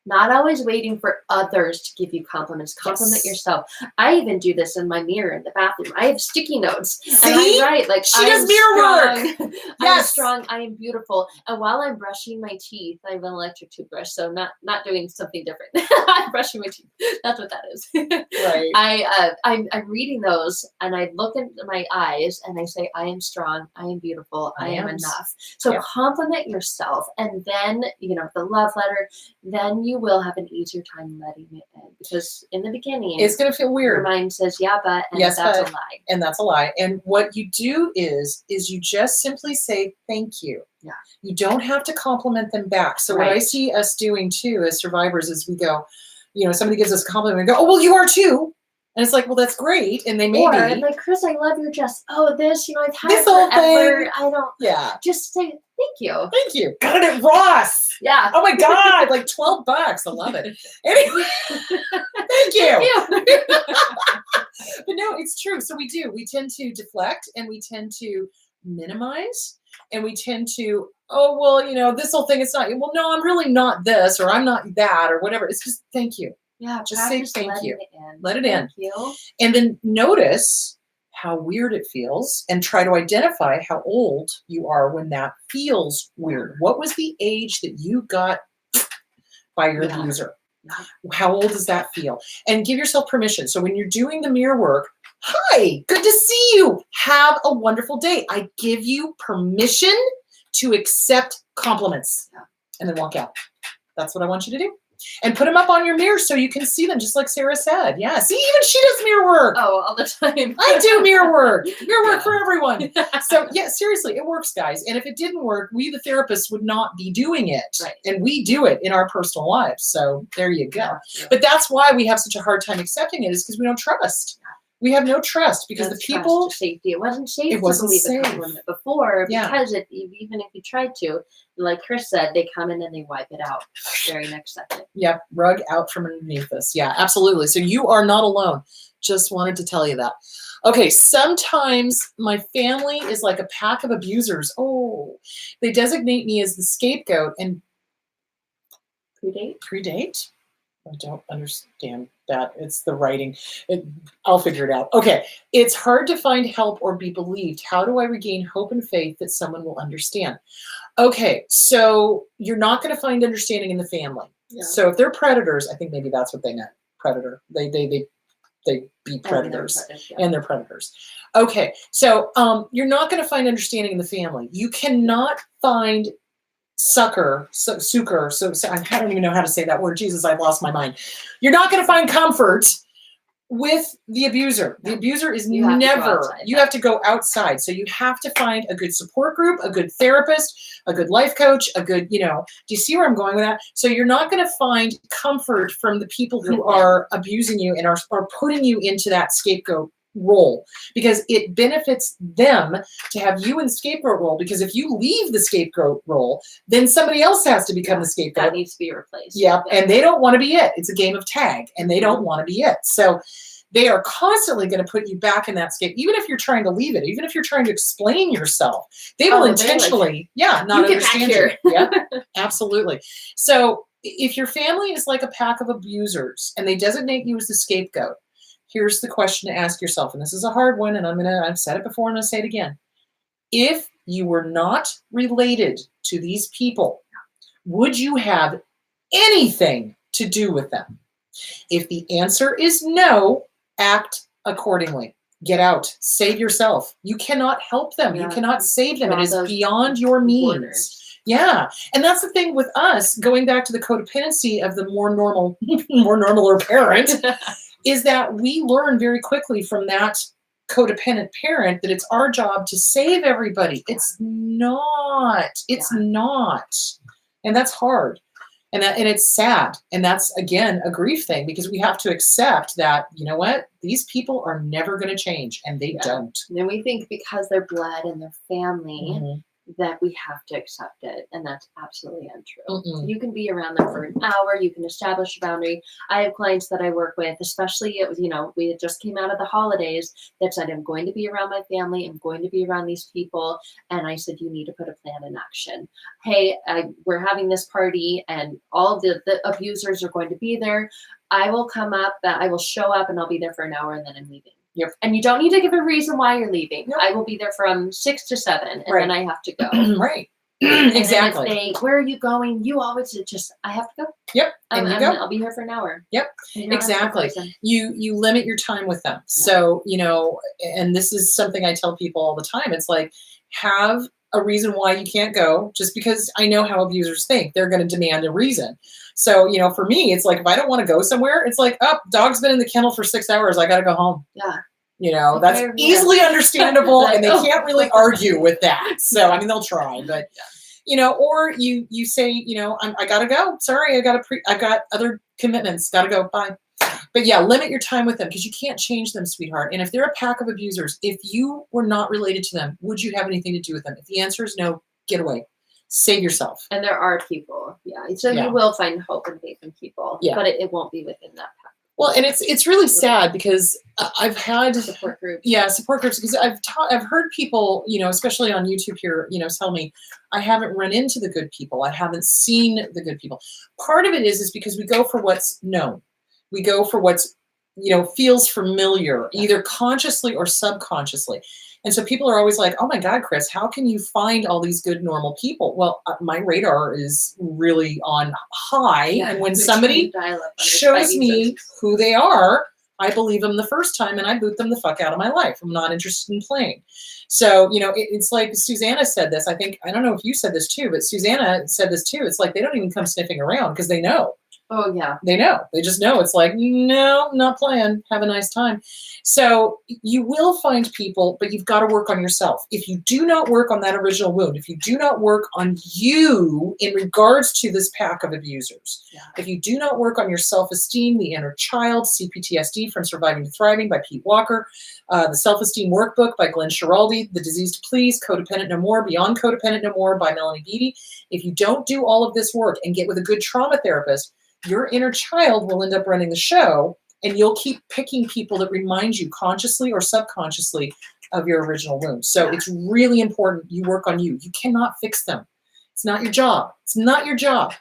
Not always waiting for others to give you compliments. Compliment yourself. I even do this in my mirror in the bathroom. I have sticky notes. See? And I write like, she does mirror work. I am strong. I am beautiful. And while I'm brushing my teeth, I have an electric toothbrush, so not doing something different. I'm brushing my teeth. That's what that is. Right. I'm reading those, and I look into my eyes, and I say, I am strong. I am beautiful. I am enough. So compliment yourself, and then, you know, the love letter. Then you will have an easier time letting it in, because in the beginning it's going to feel weird. Your mind says, yeah, but, and yes, that's but, a lie. And that's a lie. And what you do is you just simply say thank you. Yeah. You don't have to compliment them back. So what I see us doing too as survivors is we go, you know, somebody gives us a compliment and we go, oh, well, you are too. And it's like, well, that's great. And they may or, be. like, Chris, I love your dress. Oh, this, you know, I've had this it whole forever. thing. I don't. Yeah. Just say thank you. Thank you. Got it at Ross. Yeah. Oh my God. Like $12. I love it. Anyway. Thank you. But no, it's true. So we do. We tend to deflect, and we tend to minimize, and we tend to, oh, well, you know, this whole thing, it's not, well, no, I'm really not this, or I'm not that, or whatever. It's just thank you. Yeah, just say thank you. Let it thank in. You. And then notice how weird it feels, and try to identify how old you are when that feels weird. What was the age that you got by your abuser? How old does that feel? And give yourself permission. So when you're doing the mirror work, hi, good to see you. Have a wonderful day. I give you permission to accept compliments. and then walk out. That's what I want you to do. And put them up on your mirror so you can see them, just like Sarah said. Yeah, see, even she does mirror work. Oh, all the time. I do mirror work. Mirror work for everyone. So, yeah, seriously, it works, guys. And if it didn't work, we, the therapists, would not be doing it. Right. And we do it in our personal lives. So there you go. Yeah. But that's why we have such a hard time accepting it, is because we don't trust. We have no trust because That's the people. trust, safety. It wasn't safe It wasn't to safe. believe a compliment before Yeah. because even if you tried to, like Chris said, they come in and they wipe it out the very next second. Yep, rug out from underneath us. Yeah, absolutely. So you are not alone. Just wanted to tell you that. Okay, sometimes my family is like a pack of abusers. Oh, they designate me as the scapegoat and predate? I don't understand that. It's the writing. I'll figure it out. Okay, it's hard to find help or be believed. How do I regain hope and faith that someone will understand? Okay, so you're not going to find understanding in the family. Yeah. So if they're predators, I think maybe that's what they meant. Predator. They be predators, and they're predators. Okay, so you're not going to find understanding in the family. You cannot find succor. So I don't even know how to say that word. Jesus, I've lost my mind. You're not going to find comfort with the abuser. The abuser is you have to go outside. So you have to find a good support group, a good therapist, a good life coach, a good, do you see where I'm going with that? So you're not going to find comfort from the people who are abusing you and are putting you into that scapegoat role, because it benefits them to have you in the scapegoat role, because if you leave the scapegoat role, then somebody else has to become the scapegoat. That needs to be replaced. Yeah, and they don't want to be it. It's a game of tag, and they don't want to be it. So they are constantly going to put you back in that scape, even if you're trying to leave it, even if you're trying to explain yourself. They will intentionally, not understand you. Yeah, absolutely. So if your family is like a pack of abusers and they designate you as the scapegoat, here's the question to ask yourself, and this is a hard one, and I've said it before, and I'm going to say it again. If you were not related to these people, would you have anything to do with them? If the answer is no, act accordingly. Get out. Save yourself. You cannot help them. Yeah. You cannot save them. It is beyond your means. Borders. Yeah. And that's the thing with us, going back to the codependency of the more normaler parent, is that we learn very quickly from that codependent parent that it's our job to save everybody. It's not. It's not. And that's hard. And it's sad. And that's, again, a grief thing, because we have to accept that, you know what? These people are never going to change, and they don't. And we think because they're blood and their family, that we have to accept it, and that's absolutely untrue. You can be around them for an hour. You can establish a boundary. I have clients that I work with, especially, we had just came out of the holidays, that said, I'm going to be around my family. I'm going to be around these people. And I said, you need to put a plan in action. Hey, we're having this party, and all of the abusers are going to be there. I will show up, and I'll be there for an hour, and then I'm leaving. Yep. And you don't need to give a reason why you're leaving. Yep. I will be there from 6 to 7, and then I have to go. Right. Exactly. And if where are you going? You always I have to go. Yep. And you go. I'll be here for an hour. Yep. Exactly. You limit your time with them. Yeah. So, and this is something I tell people all the time. It's like, have a reason why you can't go, just because I know how abusers think. They're going to demand a reason. So, for me, it's like, if I don't want to go somewhere, it's like, oh, dog's been in the kennel for 6 hours. I got to go home. Yeah. That's easily understandable, and they can't really argue with that. So, they'll try, but, or you say, I got to go. Sorry, I got other commitments. Got to go. Bye. But yeah, limit your time with them, because you can't change them, sweetheart. And if they're a pack of abusers, if you were not related to them, would you have anything to do with them? If the answer is no, get away. Save yourself. And there are people. Yeah. So you will find hope and faith in people, but it won't be within that pack. Well, and it's really sad, because I've had support groups. Yeah, support groups, because I've heard people, especially on YouTube here, tell me, I haven't run into the good people. I haven't seen the good people. Part of it is because we go for what's known. We go for what's, feels familiar, either consciously or subconsciously. And so people are always like, oh my God, Chris, how can you find all these good, normal people? Well, my radar is really on high. And when somebody shows me who they are, I believe them the first time and I boot them the fuck out of my life. I'm not interested in playing. So, it's like Susanna said this. I don't know if you said this too, but Susanna said this too. It's like they don't even come sniffing around because they know. Oh, yeah. They know. They just know. It's like, no, not playing. Have a nice time. So you will find people, but you've got to work on yourself. If you do not work on that original wound, if you do not work on you in regards to this pack of abusers, if you do not work on your self-esteem, the inner child, CPTSD from Surviving to Thriving by Pete Walker, the Self-Esteem Workbook by Glenn Schiraldi, The Disease to Please, Codependent No More, Beyond Codependent No More by Melanie Beattie. If you don't do all of this work and get with a good trauma therapist, your inner child will end up running the show, and you'll keep picking people that remind you consciously or subconsciously of your original wound. So it's really important you work on you. You cannot fix them. It's not your job. It's not your job.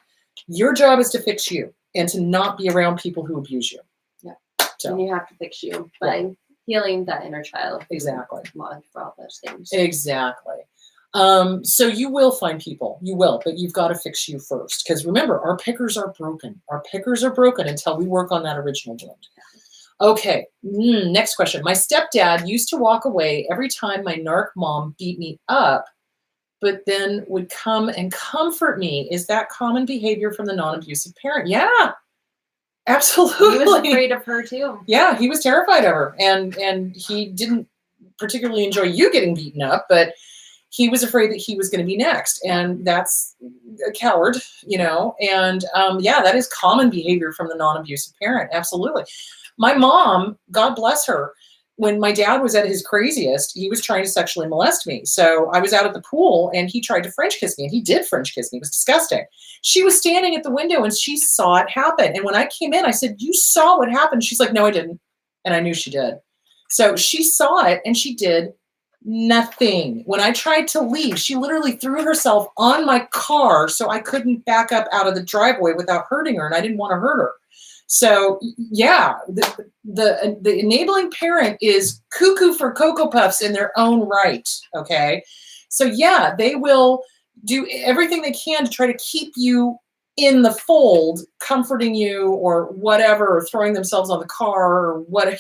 Your job is to fix you and to not be around people who abuse you. Yeah. So, and you have to fix you by healing that inner child. Exactly. For all those things. Exactly. So you will find people, but you've got to fix you first. Because remember, our pickers are broken. Our pickers are broken until we work on that original wound. Okay, next question. My stepdad used to walk away every time my narc mom beat me up, but then would come and comfort me. Is that common behavior from the non-abusive parent? Yeah, absolutely. He was afraid of her too. Yeah, he was terrified of her. And he didn't particularly enjoy you getting beaten up, but he was afraid that he was going to be next. And that's a coward, and that is common behavior from the non-abusive parent. Absolutely. My mom, God bless her, when my dad was at his craziest, he was trying to sexually molest me. So I was out at the pool and he tried to French kiss me, and he did French kiss me. It was disgusting. She was standing at the window and she saw it happen. And when I came in, I said, "You saw what happened?" She's like, "No, I didn't." And I knew she did. So she saw it and she did nothing. When I tried to leave, she literally threw herself on my car so I couldn't back up out of the driveway without hurting her, and I didn't want to hurt her. So yeah, the enabling parent is cuckoo for Cocoa Puffs in their own right. Okay, so yeah, they will do everything they can to try to keep you in the fold, comforting you or whatever, or throwing themselves on the car or what.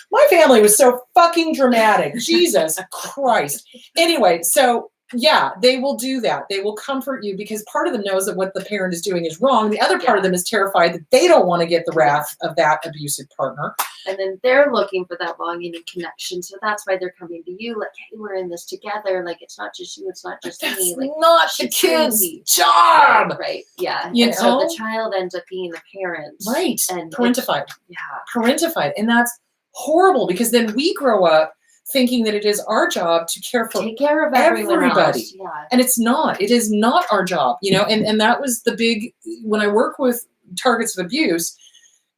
My family was so fucking dramatic. Jesus Christ. Anyway, so yeah, they will do that. They will comfort you because part of them knows that what the parent is doing is wrong. The other part of them is terrified that they don't want to get the wrath of that abusive partner. And then they're looking for that longing and connection. So that's why they're coming to you. Like, hey, we're in this together. Like, it's not just you. It's not just me. Like, not the kid's job. Right. Yeah. So the child ends up being the parent. Right. And parentified. Yeah. Parentified. And that's horrible because then we grow up thinking that it is our job to take care of everybody. Yeah. And it's not. It is not our job, and that was the big, when I work with targets of abuse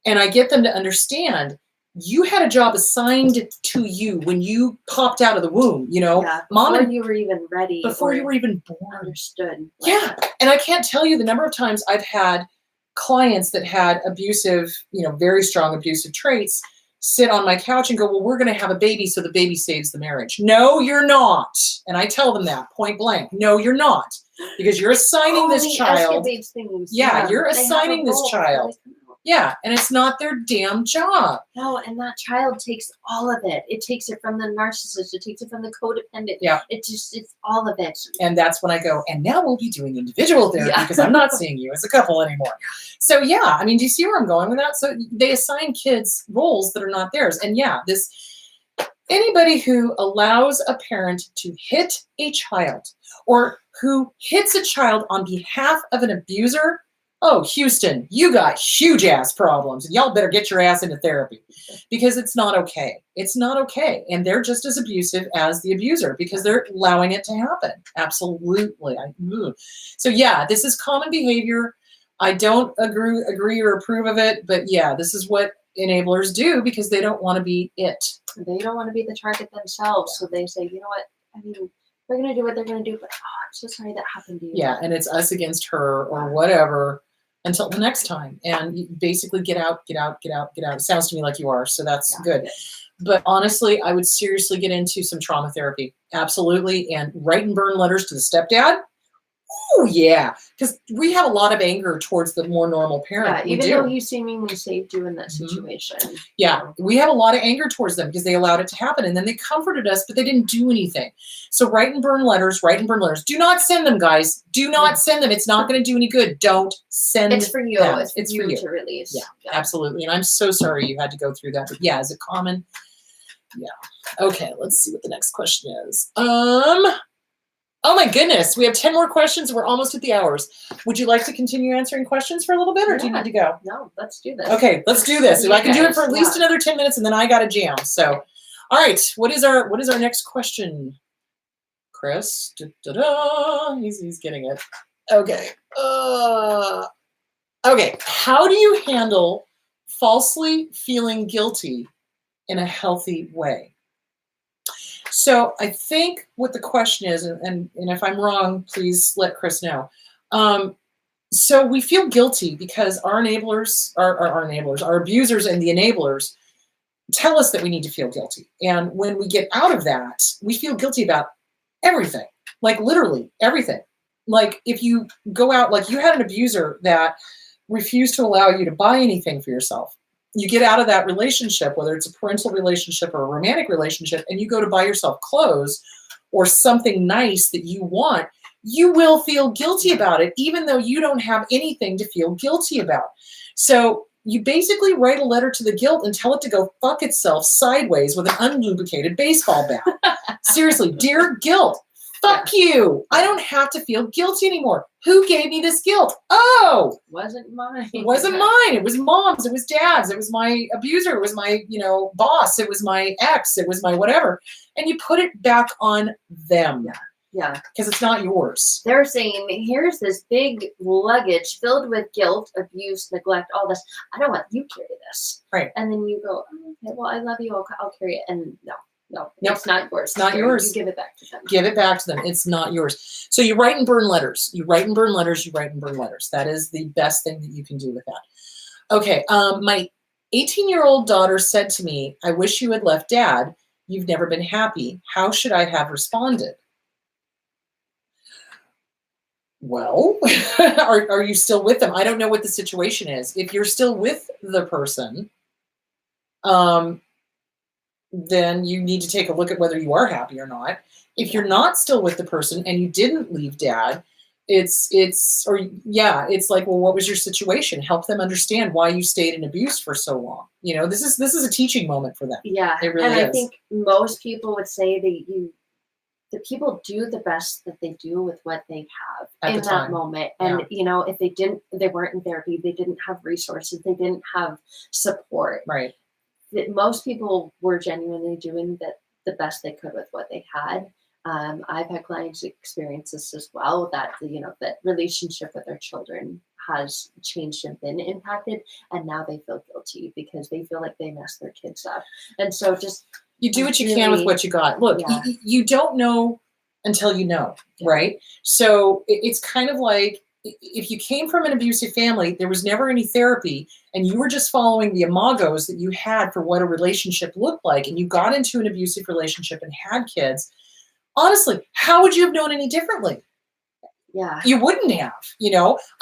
and I get them to understand, you had a job assigned to you when you popped out of the womb, Mom, before you were even ready. Before you were even born. Understood. Yeah. And I can't tell you the number of times I've had clients that had abusive, very strong abusive traits sit on my couch and go, "Well, we're going to have a baby, so the baby saves the marriage." No, you're not. And I tell them that point blank. No, you're not. Because you're assigning this child. Things. Yeah, you're assigning this child. Yeah, and it's not their damn job. No, and that child takes all of it. It takes it from the narcissist. It takes it from the codependent. Yeah. It's all of it. And that's when I go, and now we'll be doing individual therapy because I'm not seeing you as a couple anymore. So yeah, I mean, do you see where I'm going with that? So they assign kids roles that are not theirs. And yeah, anybody who allows a parent to hit a child or who hits a child on behalf of an abuser, oh, Houston, you got huge ass problems. Y'all better get your ass into therapy because it's not okay. It's not okay. And they're just as abusive as the abuser because they're allowing it to happen. Absolutely. So yeah, this is common behavior. I don't agree or approve of it, but yeah, this is what enablers do because they don't want to be it. They don't want to be the target themselves. So they say, you know what? I mean, they're going to do what they're going to do, but I'm so sorry that happened to you. Yeah, and it's us against her or whatever. Until the next time. And you basically get out. It sounds to me like you are, so that's good. But honestly, I would seriously get into some trauma therapy. Absolutely. And write and burn letters to the stepdad. Oh yeah, because we have a lot of anger towards the more normal parent. Yeah, We even do. though he seemingly saved you in that Mhm. situation. Yeah, we have a lot of anger towards them because they allowed it to happen, and then they comforted us, but they didn't do anything. So write and burn letters. Write and burn letters. Do not send them, guys. Do not send them. It's not going to do any good. Don't send. It's for you. them. It's for you to release. Yeah, absolutely. And I'm so sorry you had to go through that. But yeah, is it common? Yeah. Okay, let's see what the next question is. Oh my goodness, we have 10 more questions. We're almost at the hours. Would you like to continue answering questions for a little bit, or do you need to go? No, let's do this. Okay, let's do this. If I can do it for at least another 10 minutes, and then I got a jam. So, all right, what is our next question, Chris? He's getting it. Okay. Okay. How do you handle falsely feeling guilty in a healthy way? So I think what the question is, and if I'm wrong, please let Chris know. So we feel guilty because our enablers, our abusers and the enablers tell us that we need to feel guilty. And when we get out of that, we feel guilty about everything, like literally everything. Like if you go out, like you had an abuser that refused to allow you to buy anything for yourself. You get out of that relationship, whether it's a parental relationship or a romantic relationship, and you go to buy yourself clothes or something nice that you want, you will feel guilty about it, even though you don't have anything to feel guilty about. So you basically write a letter to the guilt and tell it to go fuck itself sideways with an unlubricated baseball bat. Seriously, dear guilt, fuck you. I don't have to feel guilty anymore. Who gave me this guilt? Oh, wasn't mine. It wasn't mine. It was mom's. It was dad's. It was my abuser. It was my, boss. It was my ex. It was my whatever. And you put it back on them. Yeah. Because it's not yours. They're saying, here's this big luggage filled with guilt, abuse, neglect, all this. I don't want you to carry this. Right. And then you go, oh, okay, well, I love you. I'll carry it. And no, nope. It's not yours. It's not yours. You give it back to them. Give it back to them. It's not yours. So you write and burn letters. You write and burn letters. You write and burn letters. That is the best thing that you can do with that. Okay. My 18-year-old daughter said to me, I wish you had left dad. You've never been happy. How should I have responded? Well, are you still with them? I don't know what the situation is. If you're still with the person, then you need to take a look at whether you are happy or not. If you're not still with the person and you didn't leave dad, it's like, well, what was your situation? Help them understand why you stayed in abuse for so long. This is a teaching moment for them. Yeah. It really is. I think most people would say that the people do the best that they do with what they have at in that moment. And, if they weren't in therapy, they didn't have resources, they didn't have support. Right. That most people were genuinely doing the best they could with what they had. I've had clients experience this as well, that, that relationship with their children has changed and been impacted. And now they feel guilty because they feel like they messed their kids up. And so just, you do what you can with what you got. Look, you don't know until you know, right? So it's kind of like if you came from an abusive family, there was never any therapy, and you were just following the imagos that you had for what a relationship looked like, and you got into an abusive relationship and had kids. Honestly, how would you have known any differently? Yeah. You wouldn't have,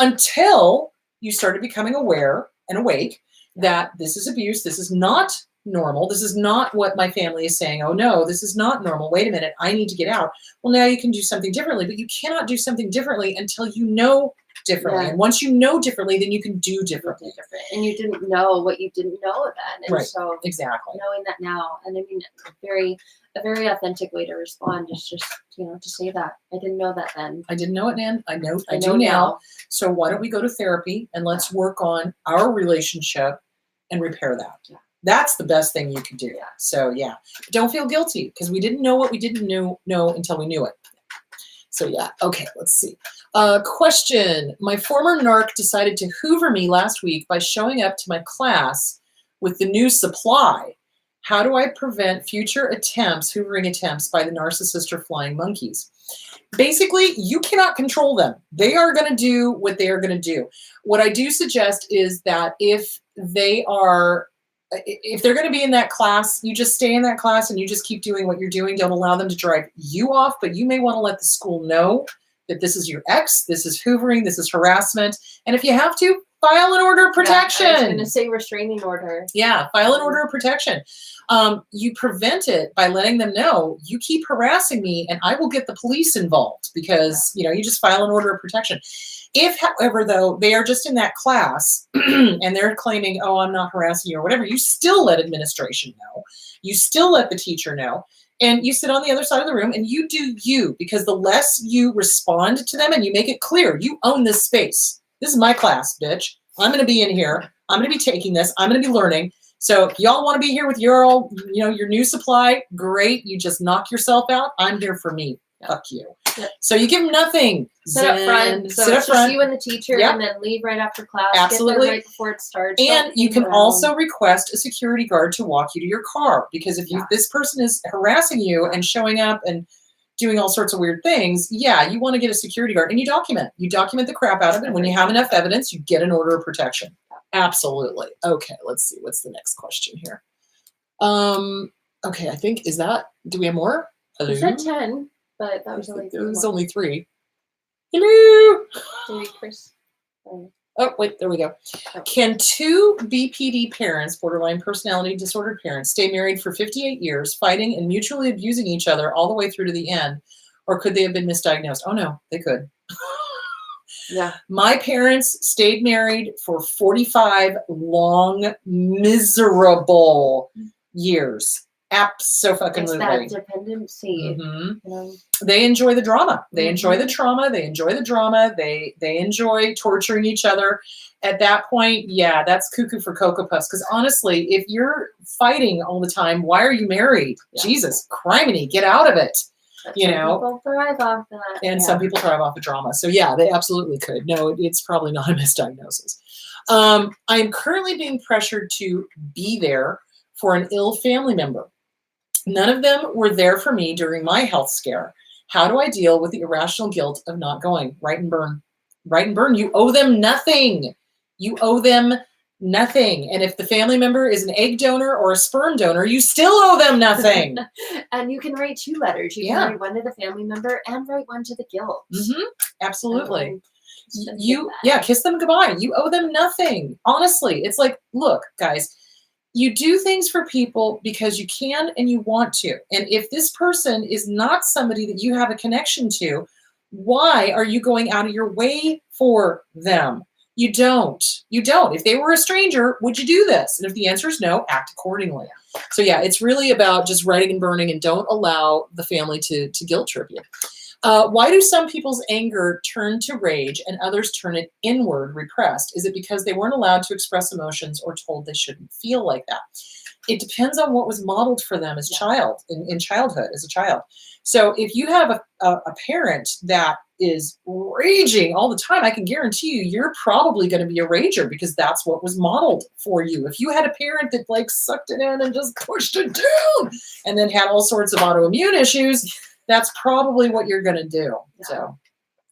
until you started becoming aware and awake that this is abuse. This is not normal. This is not what my family is saying. Oh no, this is not normal. Wait a minute. I need to get out. Well, now you can do something differently, but you cannot do something differently until you know differently. Yeah. And once you know differently, then you can do differently. And you didn't know what you didn't know then. And right. So exactly. Knowing that now, and I mean, a very authentic way to respond is just, to say that I didn't know that then. I didn't know it then. I do now. So why don't we go to therapy and let's work on our relationship and repair that. Yeah. That's the best thing you can do. Yeah. So don't feel guilty because we didn't know what we didn't know until we knew it. So okay, let's see. Question. My former narc decided to hoover me last week by showing up to my class with the new supply. How do I prevent future hoovering attempts by the narcissist or flying monkeys? Basically, you cannot control them. They are going to do what they are going to do. What I do suggest is that if they're going to be in that class, you just stay in that class and you just keep doing what you're doing. Don't allow them to drive you off, but you may want to let the school know that this is your ex, this is hoovering, this is harassment. And if you have to, file an order of protection. Yeah, I was going to say restraining order. Yeah, file an order of protection. You prevent it by letting them know, you keep harassing me and I will get the police involved, because, you just file an order of protection. If, however, though, they are just in that class and they're claiming, oh, I'm not harassing you or whatever, you still let administration know. You still let the teacher know. And you sit on the other side of the room and you do you, because the less you respond to them and you make it clear, you own this space. This is my class, bitch. I'm going to be in here. I'm going to be taking this. I'm going to be learning. So if y'all want to be here with your old, your new supply, great. You just knock yourself out. I'm here for me. Fuck you. Yep. So you give them nothing. Sit up front. So it's just you and the teacher, and then leave right after class. Absolutely. Get there right before it starts. And you can also request a security guard to walk you to your car, because if this person is harassing you and showing up and doing all sorts of weird things, you want to get a security guard, and you document the crap out of it. When you have enough evidence, you get an order of protection. Absolutely. Okay, let's see. What's the next question here? Okay, I think, do we have more? You said 10, but that was only 3. It was only 3. Hello. 3, Chris. Oh, wait, there we go. Can 2 BPD parents, borderline personality disordered parents, stay married for 58 years, fighting and mutually abusing each other all the way through to the end? Or could they have been misdiagnosed? Oh, no, they could. Yeah. My parents stayed married for 45 long, miserable years. Absolutely. It's that dependency. Mm-hmm. They enjoy the drama. They enjoy the trauma. They enjoy the drama. They enjoy torturing each other. At that point, that's cuckoo for Cocoa Puffs. Because honestly, if you're fighting all the time, why are you married? Yeah. Jesus, criminy, get out of it. Some people thrive off that. And some people thrive off the drama. So they absolutely could. No, it's probably not a misdiagnosis. I am currently being pressured to be there for an ill family member. None of them were there for me during my health scare. How do I deal with the irrational guilt of not going? Write and burn. Write and burn. You owe them nothing. You owe them nothing. And if the family member is an egg donor or a sperm donor, you still owe them nothing. And you can write 2 letters. You can write one to the family member and write one to the guilt. Mm-hmm. Absolutely. Kiss them goodbye. You owe them nothing. Honestly, it's like, look, guys, you do things for people because you can and you want to. And if this person is not somebody that you have a connection to, why are you going out of your way for them? You don't. If they were a stranger, would you do this? And if the answer is no, act accordingly. So it's really about just writing and burning, and don't allow the family to guilt trip you. Why do some people's anger turn to rage and others turn it inward, repressed? Is it because they weren't allowed to express emotions or told they shouldn't feel like that? It depends on what was modeled for them as in childhood, as a child. So if you have a parent that is raging all the time, I can guarantee you're probably going to be a rager, because that's what was modeled for you. If you had a parent that sucked it in and just pushed it down and then had all sorts of autoimmune issues, that's probably what you're going to do. So,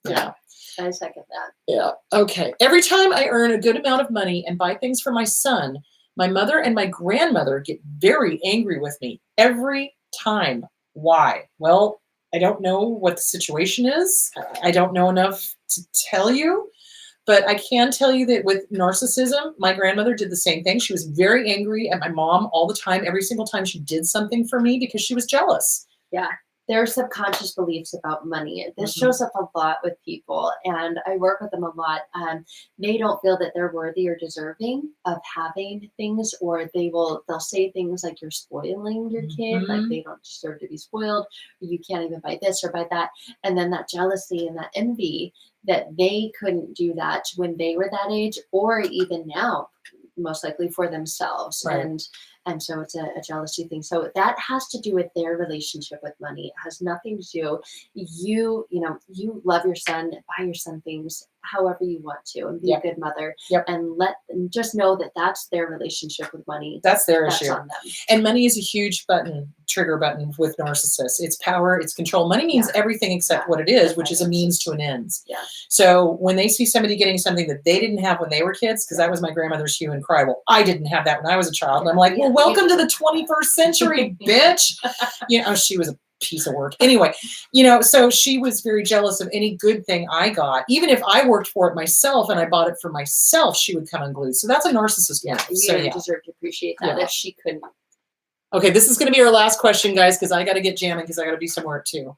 I second that. Yeah. Okay. Every time I earn a good amount of money and buy things for my son, my mother and my grandmother get very angry with me every time. Why? Well, I don't know what the situation is. I don't know enough to tell you, but I can tell you that with narcissism, my grandmother did the same thing. She was very angry at my mom all the time, every single time she did something for me, because she was jealous. Yeah. There are subconscious beliefs about money. This shows up a lot with people, and I work with them a lot. They don't feel that they're worthy or deserving of having things, or they'll say things like, you're spoiling your kid, like they don't deserve to be spoiled, or you can't even buy this or buy that. And then that jealousy and that envy that they couldn't do that when they were that age, or even now, most likely for themselves. Right. And so it's a jealousy thing. So that has to do with their relationship with money. It has nothing to do. You love your son, buy your son things however you want to, and be a good mother. And just know that that's their relationship with money. That's their issue. On them. And money is a huge trigger button with narcissists. It's power, it's control. Money means everything except what it is, which is a means to an ends. Yeah. So when they see somebody getting something that they didn't have when they were kids, because that was my grandmother's hue and cry. Well, I didn't have that when I was a child. And I'm like, well, welcome to the 21st century, bitch. She was a piece of work. Anyway, so she was very jealous of any good thing I got. Even if I worked for it myself and I bought it for myself, she would come unglued. So that's a narcissist. Yeah, move. you So, deserve to appreciate that if she couldn't. Okay, this is going to be our last question, guys, because I got to get jamming because I got to be somewhere at 2.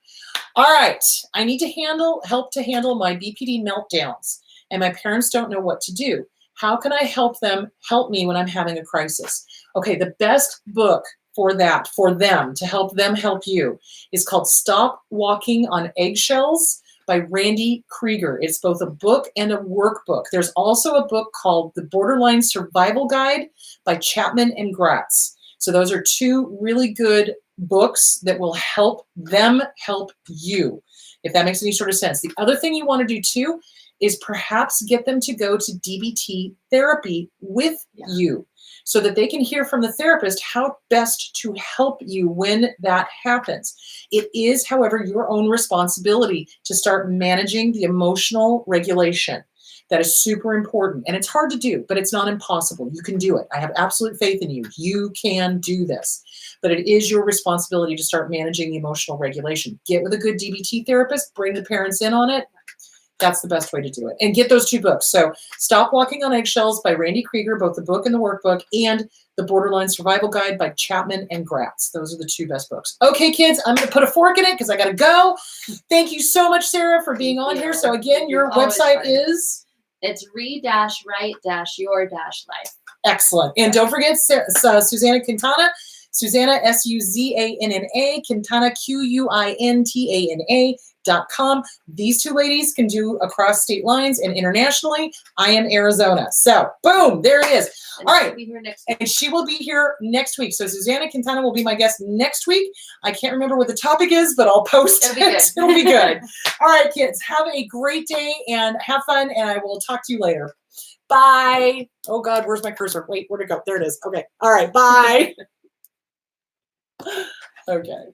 All right, I need to help to handle my BPD meltdowns, and my parents don't know what to do. How can I help them help me when I'm having a crisis? Okay, the best book for that, for them, to help them help you, is called Stop Walking on Eggshells by Randy Krieger. It's both a book and a workbook. There's also a book called The Borderline Survival Guide by Chapman and Gratz. So those are 2 really good books that will help them help you, if that makes any sort of sense. The other thing you want to do too is perhaps get them to go to DBT therapy with you so that they can hear from the therapist how best to help you when that happens. It is, however, your own responsibility to start managing the emotional regulation. That is super important. And it's hard to do, but it's not impossible. You can do it. I have absolute faith in you. You can do this. But it is your responsibility to start managing the emotional regulation. Get with a good DBT therapist. Bring the parents in on it. That's the best way to do it. And get those 2 books. So Stop Walking on Eggshells by Randy Krieger, both the book and the workbook, and The Borderline Survival Guide by Chapman and Gratz. Those are the 2 best books. Okay, kids, I'm going to put a fork in it because I got to go. Thank you so much, Sarah, for being on here. So again, your website is? It's re-write-your-life. Excellent. And don't forget Susanna Quintana. Susanna, Suzanna, Quintana, QUINTANA.com. These 2 ladies can do across state lines and internationally. I am Arizona. So, boom, there it is. And all right. And she will be here next week. So Susanna Quintana will be my guest next week. I can't remember what the topic is, but I'll post it. It'll be good. All right, kids, have a great day and have fun, and I will talk to you later. Bye. Oh, God, where's my cursor? Wait, where'd it go? There it is. Okay. All right, bye. Okay.